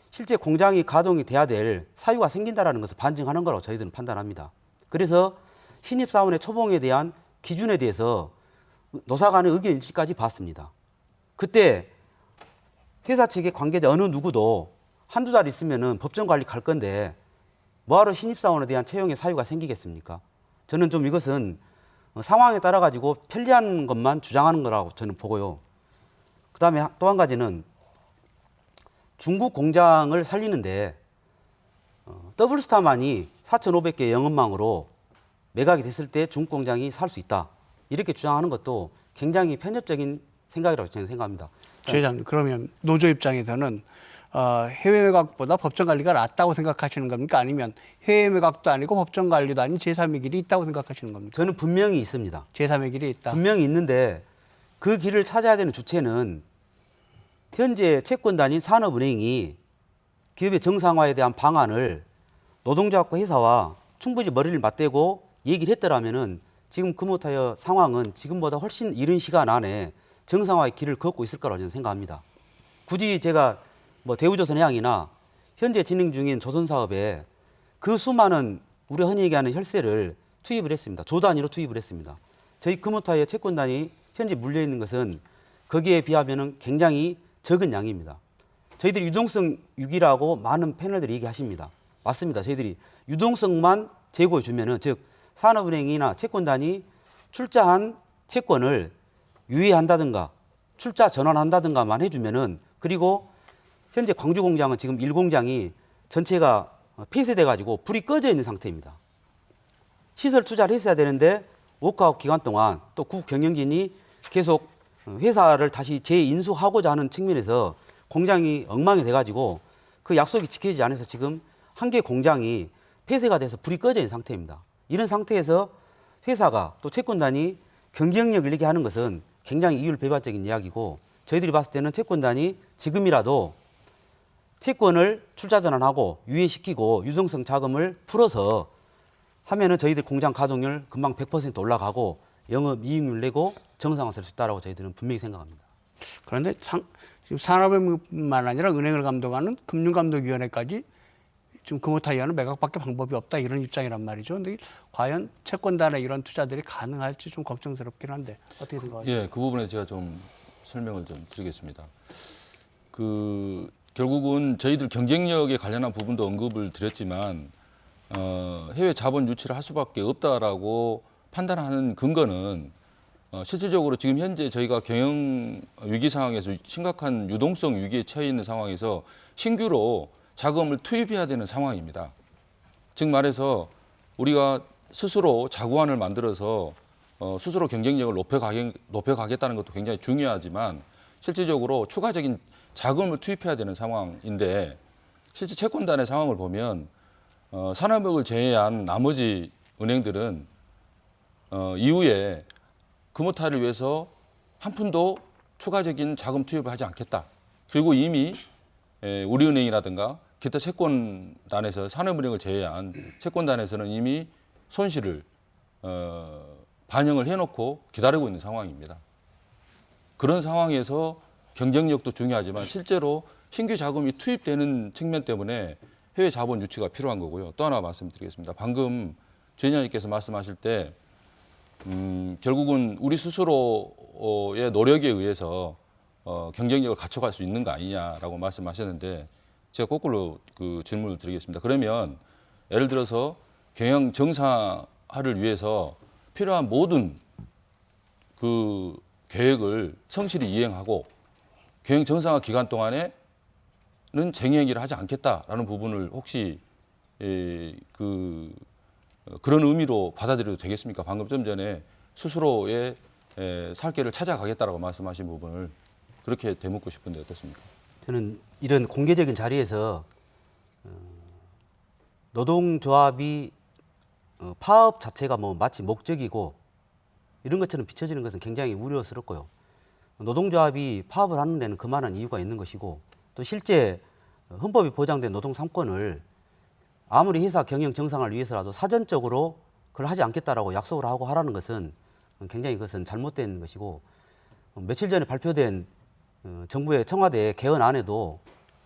실제 공장이 가동이 돼야 될 사유가 생긴다는 것을 반증하는 거라고 저희들은 판단합니다. 그래서 신입 사원의 초봉에 대한 기준에 대해서 노사 간의 의견 일치까지 봤습니다. 그때 회사 측의 관계자 어느 누구도 한두 달 있으면은 법정 관리 갈 건데 뭐하러 신입사원에 대한 채용의 사유가 생기겠습니까? 저는 좀 이것은 상황에 따라 가지고 편리한 것만 주장하는 거라고 저는 보고요. 그 다음에 또 한 가지는 중국 공장을 살리는데 더블스타만이 4,500개 영업망으로 매각이 됐을 때 중국 공장이 살 수 있다. 이렇게 주장하는 것도 굉장히 편협적인 생각이라고 저는 생각합니다. 조 회장님, 그러면 노조 입장에서는 해외 매각보다 법정 관리가 낫다고 생각하시는 겁니까? 아니면 해외 매각도 아니고 법정 관리도 아닌 제3의 길이 있다고 생각하시는 겁니까? 저는 분명히 있습니다. 제3의 길이 있다. 분명히 있는데 그 길을 찾아야 되는 주체는 현재 채권단인 산업은행이 기업의 정상화에 대한 방안을 노동자와 회사와 충분히 머리를 맞대고 얘기를 했더라면은 지금 금호타이어 상황은 지금보다 훨씬 이른 시간 안에 정상화의 길을 걷고 있을 거라고 저는 생각합니다. 굳이 제가 뭐 대우조선해양이나 현재 진행 중인 조선사업에 그 수많은 우리가 흔히 얘기하는 혈세를 투입을 했습니다. 조 단위로 투입을 했습니다. 저희 금호타이어 채권단이 현재 물려 있는 것은 거기에 비하면은 굉장히 적은 양입니다. 저희들이 유동성 6이라고 많은 패널들이 얘기하십니다. 맞습니다. 저희들이 유동성만 제고해 주면은 즉 산업은행이나 채권단이 출자한 채권을 유예한다든가 출자 전환한다든가만 해주면은 그리고 현재 광주 공장은 지금 1공장이 전체가 폐쇄돼 가지고 불이 꺼져 있는 상태입니다. 시설 투자를 했어야 되는데 워크아웃 기간 동안 또 구 경영진이 계속 회사를 다시 재인수하고자 하는 측면에서 공장이 엉망이 돼가지고 그 약속이 지켜지지 않아서 지금 한 개 공장이 폐쇄가 돼서 불이 꺼져 있는 상태입니다. 이런 상태에서 회사가 또 채권단이 경쟁력을 잃게 하는 것은 굉장히 이율배반적인 이야기고 저희들이 봤을 때는 채권단이 지금이라도 채권을 출자 전환하고 유예시키고 유동성 자금을 풀어서 하면은 저희들 공장 가동률 금방 100% 올라가고 영업 이익률 내고 정상화 될 수 있다라고 저희들은 분명히 생각합니다. 그런데 지금 산업뿐만 아니라 은행을 감독하는 금융감독위원회까지 지금 금호타이어는 매각밖에 방법이 없다 이런 입장이란 말이죠. 근데 과연 채권단의 이런 투자들이 가능할지 좀 걱정스럽긴 한데 어떻게 생각하세요? 예, 그 부분에 제가 좀 설명을 좀 드리겠습니다. 결국은 저희들 경쟁력에 관련한 부분도 언급을 드렸지만 해외 자본 유치를 할 수밖에 없다라고 판단하는 근거는 실질적으로 지금 현재 저희가 경영 위기 상황에서 심각한 유동성 위기에 처해 있는 상황에서 신규로 자금을 투입해야 되는 상황입니다. 즉 말해서 우리가 스스로 자구안을 만들어서 스스로 경쟁력을 높여가겠다는 것도 굉장히 중요하지만 실질적으로 추가적인 자금을 투입해야 되는 상황인데 실제 채권단의 상황을 보면 산업을 제외한 나머지 은행들은 이후에 금호타이어를 위해서 한 푼도 추가적인 자금 투입을 하지 않겠다. 그리고 이미 우리은행이라든가 기타 채권단에서 산업은행을 제외한 채권단에서는 이미 손실을 반영을 해놓고 기다리고 있는 상황입니다. 그런 상황에서 경쟁력도 중요하지만 실제로 신규 자금이 투입되는 측면 때문에 해외 자본 유치가 필요한 거고요. 또 하나 말씀드리겠습니다. 방금 조 회장님께서 말씀하실 때 결국은 우리 스스로의 노력에 의해서 경쟁력을 갖춰갈 수 있는 거 아니냐라고 말씀하셨는데 제가 거꾸로 그 질문을 드리겠습니다. 그러면 예를 들어서 경영 정상화를 위해서 필요한 모든 그 계획을 성실히 이행하고 경영 정상화 기간 동안에는 쟁행위를 하지 않겠다라는 부분을 혹시 그런 의미로 받아들여도 되겠습니까? 방금 좀 전에 스스로의 살 길을 찾아가겠다라고 말씀하신 부분을 그렇게 되묻고 싶은데 어떻습니까? 저는 이런 공개적인 자리에서 노동조합이 파업 자체가 뭐 마치 목적이고 이런 것처럼 비춰지는 것은 굉장히 우려스럽고요. 노동조합이 파업을 하는 데는 그만한 이유가 있는 것이고 또 실제 헌법이 보장된 노동 3권을 아무리 회사 경영 정상화를 위해서라도 사전적으로 그걸 하지 않겠다라고 약속을 하고 하라는 것은 굉장히 그것은 잘못된 것이고 며칠 전에 발표된 정부의 청와대 개헌안에도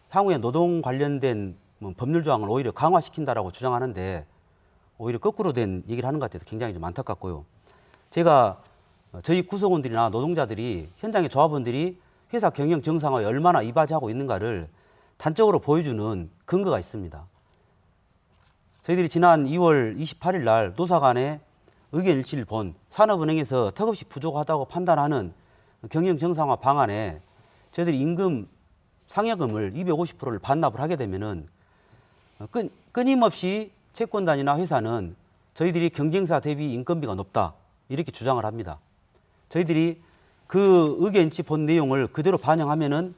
향후에 노동 관련된 법률 조항을 오히려 강화시킨다라고 주장하는데 오히려 거꾸로 된 얘기를 하는 것 같아서 굉장히 좀 안타깝고요. 제가 저희 구성원들이나 노동자들이 현장의 조합원들이 회사 경영 정상화에 얼마나 이바지하고 있는가를 단적으로 보여주는 근거가 있습니다. 저희들이 지난 2월 28일 날 노사 간의 의견 일치를 본 산업은행에서 턱없이 부족하다고 판단하는 경영 정상화 방안에 저희들이 임금 상여금을 250%를 반납을 하게 되면은 끊임없이 채권단이나 회사는 저희들이 경쟁사 대비 인건비가 높다 이렇게 주장을 합니다. 저희들이 그 의견지 본 내용을 그대로 반영하면은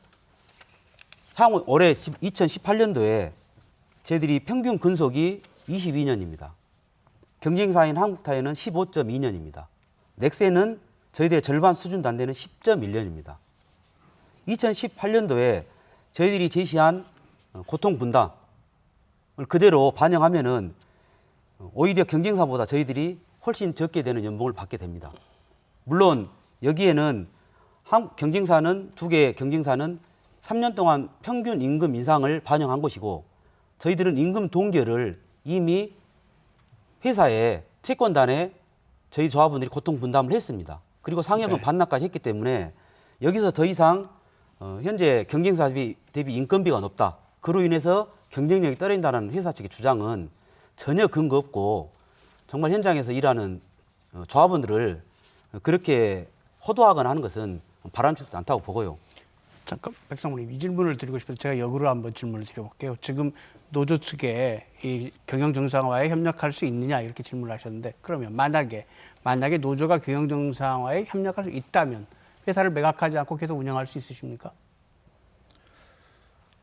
향후 올해 2018년도에 저희들이 평균 근속이 22년입니다. 경쟁사인 한국타이어는 15.2년입니다. 넥센은 저희들의 절반 수준도 안 되는 10.1년입니다. 2018년도에 저희들이 제시한 고통 분담을 그대로 반영하면은 오히려 경쟁사보다 저희들이 훨씬 적게 되는 연봉을 받게 됩니다. 물론 여기에는 경쟁사는 두 개 경쟁사는 3년 동안 평균 임금 인상을 반영한 것이고 저희들은 임금 동결을 이미 회사의 채권단에 저희 조합원들이 고통 분담을 했습니다. 그리고 상여금 반납까지 했기 때문에 여기서 더 이상 현재 경쟁사 대비 인건비가 높다. 그로 인해서 경쟁력이 떨어진다는 회사 측의 주장은 전혀 근거 없고 정말 현장에서 일하는 조합원들을 그렇게 호도하거나 하는 것은 바람직하지 않다고 보고요. 잠깐 백상무님 이 질문을 드리고 싶어서 제가 역으로 한번 질문을 드려볼게요. 지금 노조 측에 이 경영정상화에 협력할 수 있느냐 이렇게 질문을 하셨는데 그러면 만약에 노조가 경영정상화에 협력할 수 있다면 회사를 매각하지 않고 계속 운영할 수 있으십니까?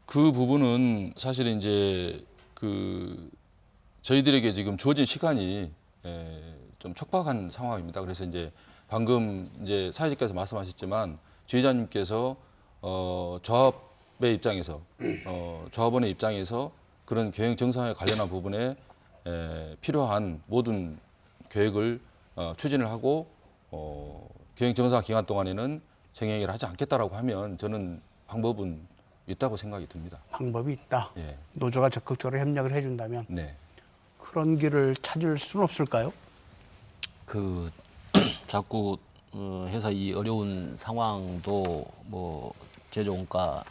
그 부분은 사실 이제 그 저희들에게 지금 주어진 시간이 좀 촉박한 상황입니다. 그래서 이제 방금 이제 사회자께서 말씀하셨지만 지회장님께서 조합의 입장에서 조합원의 입장에서 그런 경영 정상에 관련한 부분에 필요한 모든 계획을 추진을 하고 경영 정상 기간 동안에는 정행을 하지 않겠다라고 하면 저는 방법은 있다고 생각이 듭니다. 방법이 있다. 예. 노조가 적극적으로 협력을 해준다면 네. 그런 길을 찾을 수는 없을까요? 그 자꾸 회사 이 어려운 상황도 뭐 제조 원가가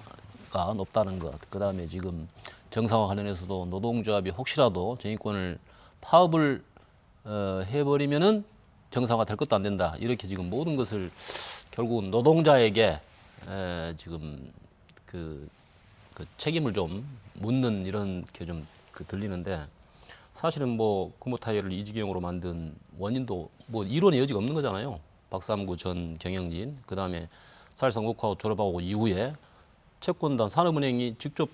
높다는 것, 그다음에 지금 정상화 관련해서도 노동조합이 혹시라도 정의권을 파업을 해버리면은 정상화 될 것도 안 된다. 이렇게 지금 모든 것을 결국은 노동자에게 지금 그 책임을 좀 묻는 이런 게 좀 들리는데 사실은 뭐 금호타이어를 이 지경으로 만든 원인도 뭐 이론의 여지가 없는 거잖아요. 박삼구 전 경영진, 그 다음에 사실상 워크아웃 졸업하고 이후에 채권단 산업은행이 직접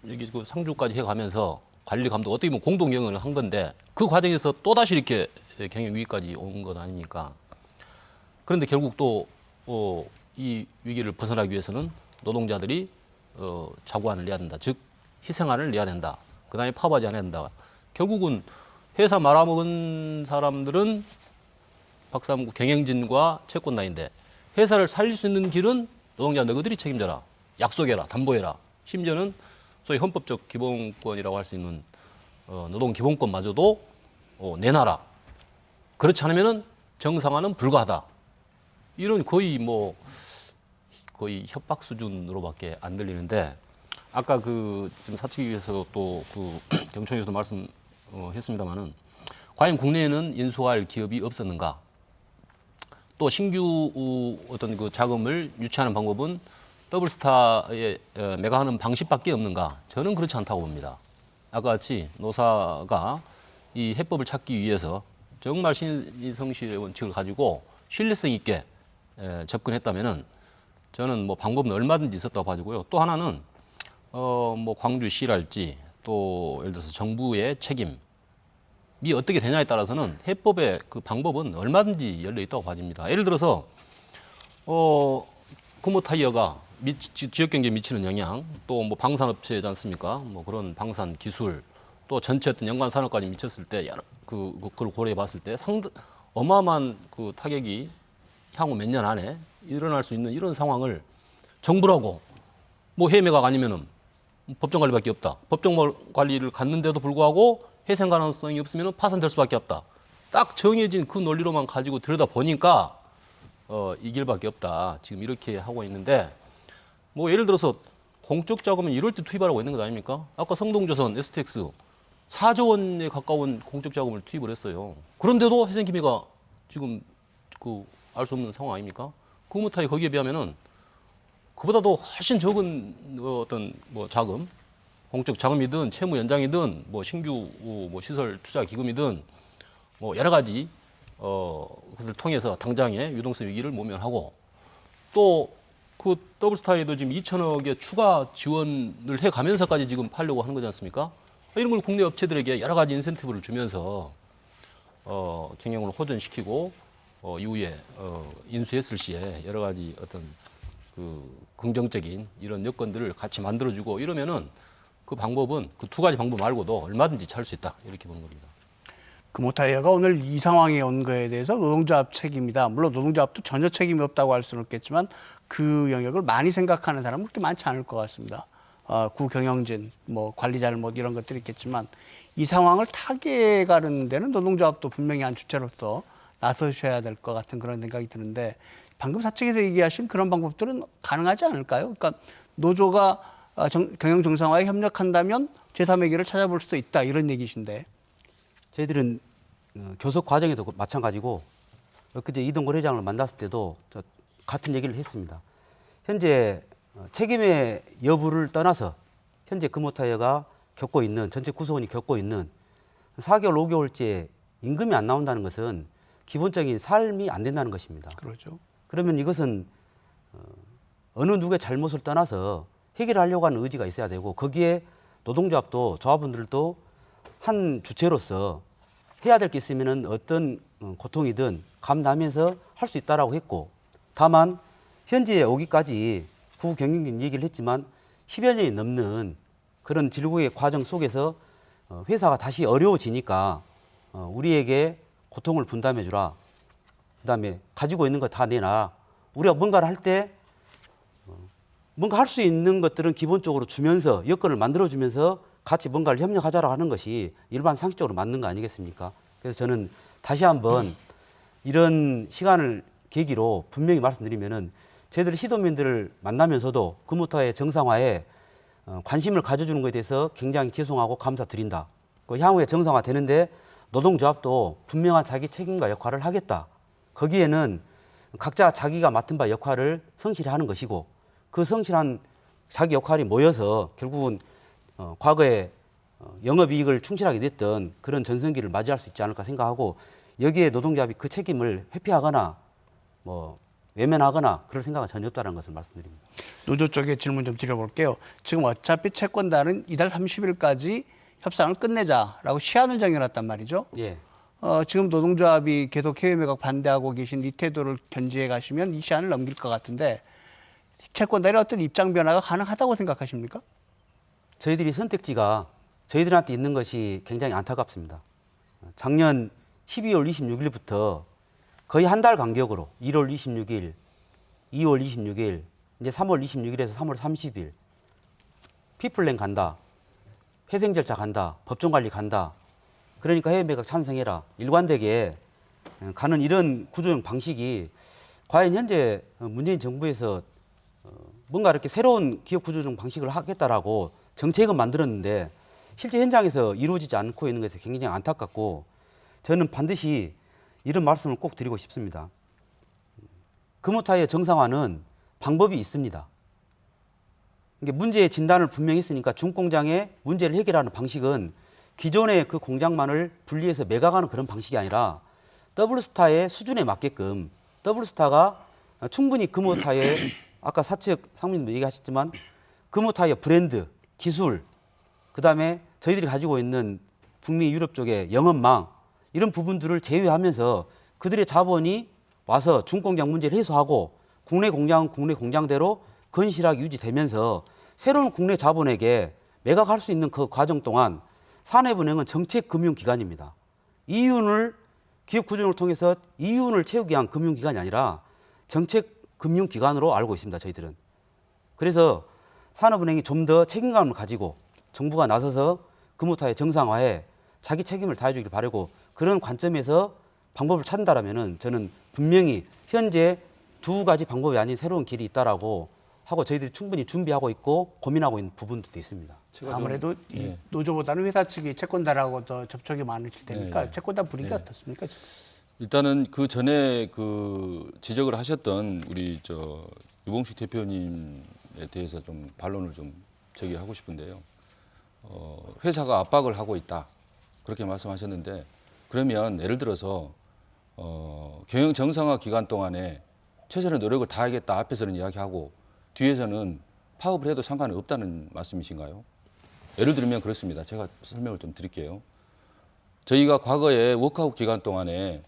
여기 그 상주까지 해가면서 관리 감독 어떻게 보면 공동 경영을 한 건데 그 과정에서 또 다시 이렇게 경영 위기까지 온 것 아닙니까? 그런데 결국 또 이 위기를 벗어나기 위해서는 노동자들이 자구안을 내야 된다. 즉 희생안을 내야 된다. 그 다음에 파업하지 않아야 된다. 결국은 회사 말아먹은 사람들은 박삼구 경영진과 채권단인데 회사를 살릴 수 있는 길은 노동자 너희들이 책임져라. 약속해라. 담보해라. 심지어는 소위 헌법적 기본권이라고 할 수 있는 노동 기본권마저도 내놔라. 그렇지 않으면은 정상화는 불가하다. 이런 거의 협박 수준으로밖에 안 들리는데 아까 그 지금 사측위에서 또 그 경총에서도 말씀했습니다마는 과연 국내에는 인수할 기업이 없었는가? 또 신규 어떤 그 자금을 유치하는 방법은 더블스타에 매각하는 방식밖에 없는가? 저는 그렇지 않다고 봅니다. 아까 같이 노사가 이 해법을 찾기 위해서 정말 신성실의 원칙을 가지고 신뢰성 있게 접근했다면은 저는 뭐 방법은 얼마든지 있었다고 봐지고요. 또 하나는 뭐 광주시랄지 또 예를 들어서 정부의 책임이 어떻게 되냐에 따라서는 해법의 그 방법은 얼마든지 열려 있다고 봐집니다. 예를 들어서 금호타이어가 지역 경제에 미치는 영향, 또 뭐 방산업체지 않습니까? 뭐 그런 방산 기술, 또 전체 어떤 연관 산업까지 미쳤을 때 그걸 고려해 봤을 때 어마어마한 그 타격이 향후 몇 년 안에 일어날 수 있는 이런 상황을 정부라고 뭐 해외 매각 아니면은 법정 관리밖에 없다. 법정 관리를 갖는데도 불구하고 회생 가능성이 없으면 파산될 수밖에 없다. 딱 정해진 그 논리로만 가지고 들여다 보니까 이 길밖에 없다. 지금 이렇게 하고 있는데 뭐 예를 들어서 공적 자금은 이럴 때 투입하라고 있는 것 아닙니까? 아까 성동조선, STX 4조 원에 가까운 공적 자금을 투입을 했어요. 그런데도 회생기미가 지금 알 수 없는 상황 아닙니까? 금호타이 거기에 비하면은 그보다도 훨씬 적은 어떤 뭐 자금, 공적 자금이든 채무 연장이든 뭐 신규 뭐 시설 투자 기금이든 뭐 여러 가지 것을 통해서 당장의 유동성 위기를 모면하고 또 그 더블스타에도 지금 2천억의 추가 지원을 해가면서까지 지금 팔려고 하는 거지 않습니까? 이런 걸 국내 업체들에게 여러 가지 인센티브를 주면서 경영을 호전시키고 이후에 인수했을 시에 여러 가지 어떤 그 긍정적인 이런 여건들을 같이 만들어주고 이러면은 그 방법은 그 두 가지 방법 말고도 얼마든지 찾을 수 있다 이렇게 보는 겁니다. 금호타이어가 오늘 이 상황에 온 거에 대해서 노동조합 책임이다. 물론 노동조합도 전혀 책임이 없다고 할 수는 없겠지만 그 영역을 많이 생각하는 사람은 그렇게 많지 않을 것 같습니다. 구경영진, 뭐 관리 잘못 이런 것들이 있겠지만 이 상황을 타개가는 데는 노동조합도 분명히 한 주체로서 나서셔야 될 것 같은 그런 생각이 드는데 방금 사측에서 얘기하신 그런 방법들은 가능하지 않을까요? 그러니까 노조가 경영 정상화에 협력한다면 제3의 길을 찾아볼 수도 있다 이런 얘기신데. 저희들은 교섭 과정에도 마찬가지고 엊그제 이동걸 회장을 만났을 때도 같은 얘기를 했습니다. 현재 책임의 여부를 떠나서 현재 금호타이어가 겪고 있는 전체 구성원이 겪고 있는 4개월, 5개월째 임금이 안 나온다는 것은 기본적인 삶이 안 된다는 것입니다. 그렇죠. 그러면 이것은 어느 누구의 잘못을 떠나서 해결하려고 하는 의지가 있어야 되고 거기에 노동조합도 조합원들도 한 주체로서 해야 될 게 있으면 어떤 고통이든 감내하면서 할 수 있다라고 했고 다만 현지에 오기까지 부경영진 얘기를 했지만 10여 년이 넘는 그런 질곡의 과정 속에서 회사가 다시 어려워지니까 우리에게 고통을 분담해 주라. 그다음에 가지고 있는 거 다 내놔. 우리가 뭔가를 할 때 뭔가 할 수 있는 것들은 기본적으로 주면서 여건을 만들어주면서 같이 뭔가를 협력하자라고 하는 것이 일반 상식적으로 맞는 거 아니겠습니까? 그래서 저는 다시 한번 이런 시간을 계기로 분명히 말씀드리면은 저희들이 시도민들을 만나면서도 금호타의 정상화에 관심을 가져주는 것에 대해서 굉장히 죄송하고 감사드린다. 그 향후에 정상화 되는데 노동조합도 분명한 자기 책임과 역할을 하겠다. 거기에는 각자 자기가 맡은 바 역할을 성실히 하는 것이고 그 성실한 자기 역할이 모여서 결국은 과거에 영업이익을 충실하게 냈던 그런 전성기를 맞이할 수 있지 않을까 생각하고 여기에 노동조합이 그 책임을 회피하거나 뭐 외면하거나 그럴 생각은 전혀 없다는 것을 말씀드립니다. 노조 쪽에 질문 좀 드려볼게요. 지금 어차피 채권단은 이달 30일까지 협상을 끝내자라고 시한을 정해놨단 말이죠. 예. 지금 노동조합이 계속 해외 매각 반대하고 계신 이 태도를 견지해 가시면 이 시한을 넘길 것 같은데 채권단의 어떤 입장 변화가 가능하다고 생각하십니까? 저희들이 선택지가 저희들한테 있는 것이 굉장히 안타깝습니다. 작년 12월 26일부터 거의 한 달 간격으로 1월 26일, 2월 26일, 이제 3월 26일에서 3월 30일 피플랜 간다, 회생 절차 간다, 법정 관리 간다. 그러니까 해외 매각 찬성해라. 일관되게 가는 이런 구조형 방식이 과연 현재 문재인 정부에서 뭔가 이렇게 새로운 기업 구조적 방식을 하겠다라고 정책은 만들었는데 실제 현장에서 이루어지지 않고 있는 것에 굉장히 안타깝고 저는 반드시 이런 말씀을 꼭 드리고 싶습니다. 금호타이어 정상화는 방법이 있습니다. 이게 문제의 진단을 분명히 했으니까 중공장의 문제를 해결하는 방식은 기존의 그 공장만을 분리해서 매각하는 그런 방식이 아니라 더블스타의 수준에 맞게끔 더블스타가 충분히 금호타이어의 아까 사측 상무님도 얘기하셨지만 금호타이어 브랜드, 기술, 그다음에 저희들이 가지고 있는 북미 유럽 쪽의 영업망 이런 부분들을 제외하면서 그들의 자본이 와서 중공장 문제를 해소하고 국내 공장은 국내 공장대로 건실하게 유지되면서 새로운 국내 자본에게 매각할 수 있는 그 과정 동안 산업은행은 정책금융기관입니다. 이윤을 기업 구조를 통해서 이윤을 채우기 위한 금융기관이 아니라 정책금융기관으로 알고 있습니다. 저희들은. 그래서 산업은행이 좀 더 책임감을 가지고 정부가 나서서 금호타의 정상화에 자기 책임을 다해주길 바라고 그런 관점에서 방법을 찾는다라면은 저는 분명히 현재 두 가지 방법이 아닌 새로운 길이 있다라고 하고 저희들이 충분히 준비하고 있고 고민하고 있는 부분들도 있습니다. 아무래도 이 노조보다는 회사 측이 채권단하고 더 접촉이 많으실 테니까 채권단 분위기 어떻습니까? 지금? 일단은 그 전에 그 지적을 하셨던 우리 유봉식 대표님에 대해서 좀 반론을 좀 제기하고 싶은데요. 회사가 압박을 하고 있다 그렇게 말씀하셨는데 그러면 예를 들어서 경영 정상화 기간 동안에 최선의 노력을 다하겠다 앞에서는 이야기하고 뒤에서는 파업을 해도 상관은 없다는 말씀이신가요? 예를 들면 그렇습니다. 제가 설명을 좀 드릴게요. 저희가 과거에 워크아웃 기간 동안에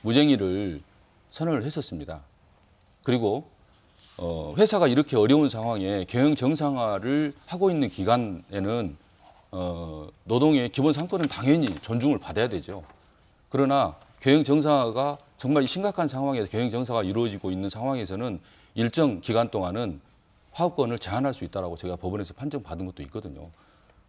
무쟁의를 선언을 했었습니다. 그리고 회사가 이렇게 어려운 상황에 경영 정상화를 하고 있는 기간에는 노동의 기본 상권은 당연히 존중을 받아야 되죠. 그러나 경영 정상화가 정말 심각한 상황에서 경영 정상화가 이루어지고 있는 상황에서는 일정 기간 동안은 파업권을 제한할 수 있다라고 제가 법원에서 판정받은 것도 있거든요.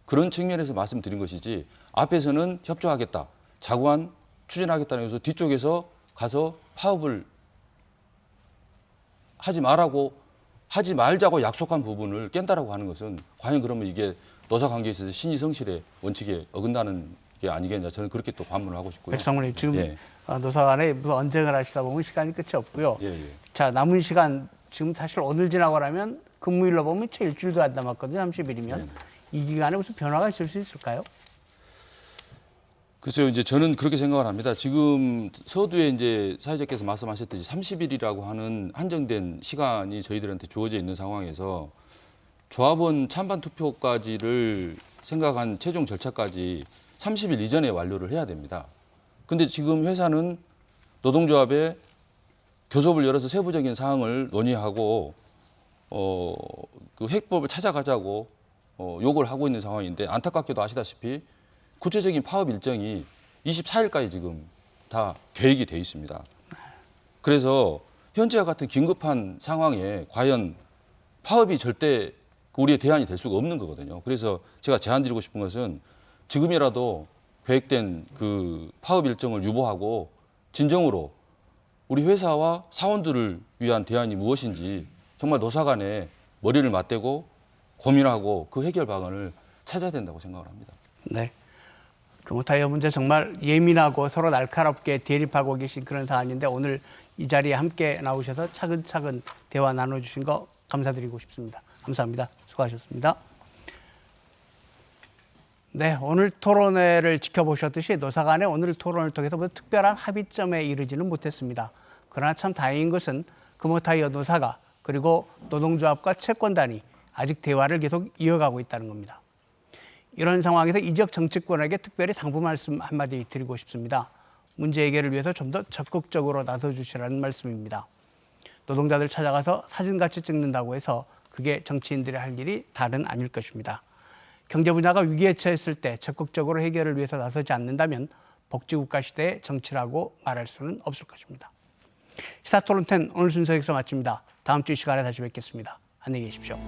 그런 측면에서 말씀드린 것이지 앞에서는 협조하겠다, 자구안 추진하겠다는 것에서 뒤쪽에서 가서 파업을 하지 말자고 약속한 부분을 깬다라고 하는 것은 과연 그러면 이게 노사관계에 있어서 신의성실의 원칙에 어긋나는 게 아니겠냐, 저는 그렇게 또 반문을 하고 싶고요. 백상무님 지금 예. 노사 간에 무슨 언쟁을 하시다 보면 시간이 끝이 없고요. 예, 예. 자, 남은 시간 지금 사실 오늘 지나고 나면 근무일로 보면 채 일주일도 안 남았거든요. 30일이면. 이 기간에 무슨 변화가 있을 수 있을까요? 글쎄요, 이제 저는 그렇게 생각을 합니다. 지금 서두에 이제 사회자께서 말씀하셨듯이 30일이라고 하는 한정된 시간이 저희들한테 주어져 있는 상황에서 조합원 찬반 투표까지를 생각한 최종 절차까지 30일 이전에 완료를 해야 됩니다. 근데 지금 회사는 노동조합에 교섭을 열어서 세부적인 사항을 논의하고 그 해법을 찾아가자고 요구를 하고 있는 상황인데, 안타깝게도 아시다시피 구체적인 파업 일정이 24일까지 지금 다 계획이 돼 있습니다. 그래서 현재와 같은 긴급한 상황에 과연 파업이 절대 우리의 대안이 될 수가 없는 거거든요. 그래서 제가 제안드리고 싶은 것은 지금이라도 계획된 그 파업 일정을 유보하고 진정으로 우리 회사와 사원들을 위한 대안이 무엇인지 정말 노사 간에 머리를 맞대고 고민하고 그 해결 방안을 찾아야 된다고 생각을 합니다. 네. 금호타이어 문제 정말 예민하고 서로 날카롭게 대립하고 계신 그런 사안인데 오늘 이 자리에 함께 나오셔서 차근차근 대화 나눠주신 거 감사드리고 싶습니다. 감사합니다. 수고하셨습니다. 네, 오늘 토론회를 지켜보셨듯이 노사 간의 오늘 토론을 통해서 뭐 특별한 합의점에 이르지는 못했습니다. 그러나 참 다행인 것은 금호타이어 노사가 그리고 노동조합과 채권단이 아직 대화를 계속 이어가고 있다는 겁니다. 이런 상황에서 이적 정치권에게 특별히 당부 말씀 한마디 드리고 싶습니다. 문제 해결을 위해서 좀 더 적극적으로 나서주시라는 말씀입니다. 노동자들 찾아가서 사진같이 찍는다고 해서 그게 정치인들이 할 일이 다른 아닐 것입니다. 경제 분야가 위기에 처했을 때 적극적으로 해결을 위해서 나서지 않는다면 복지국가 시대의 정치라고 말할 수는 없을 것입니다. 시사토론10 오늘 순서 여기서 마칩니다. 다음 주 이 시간에 다시 뵙겠습니다. 안녕히 계십시오.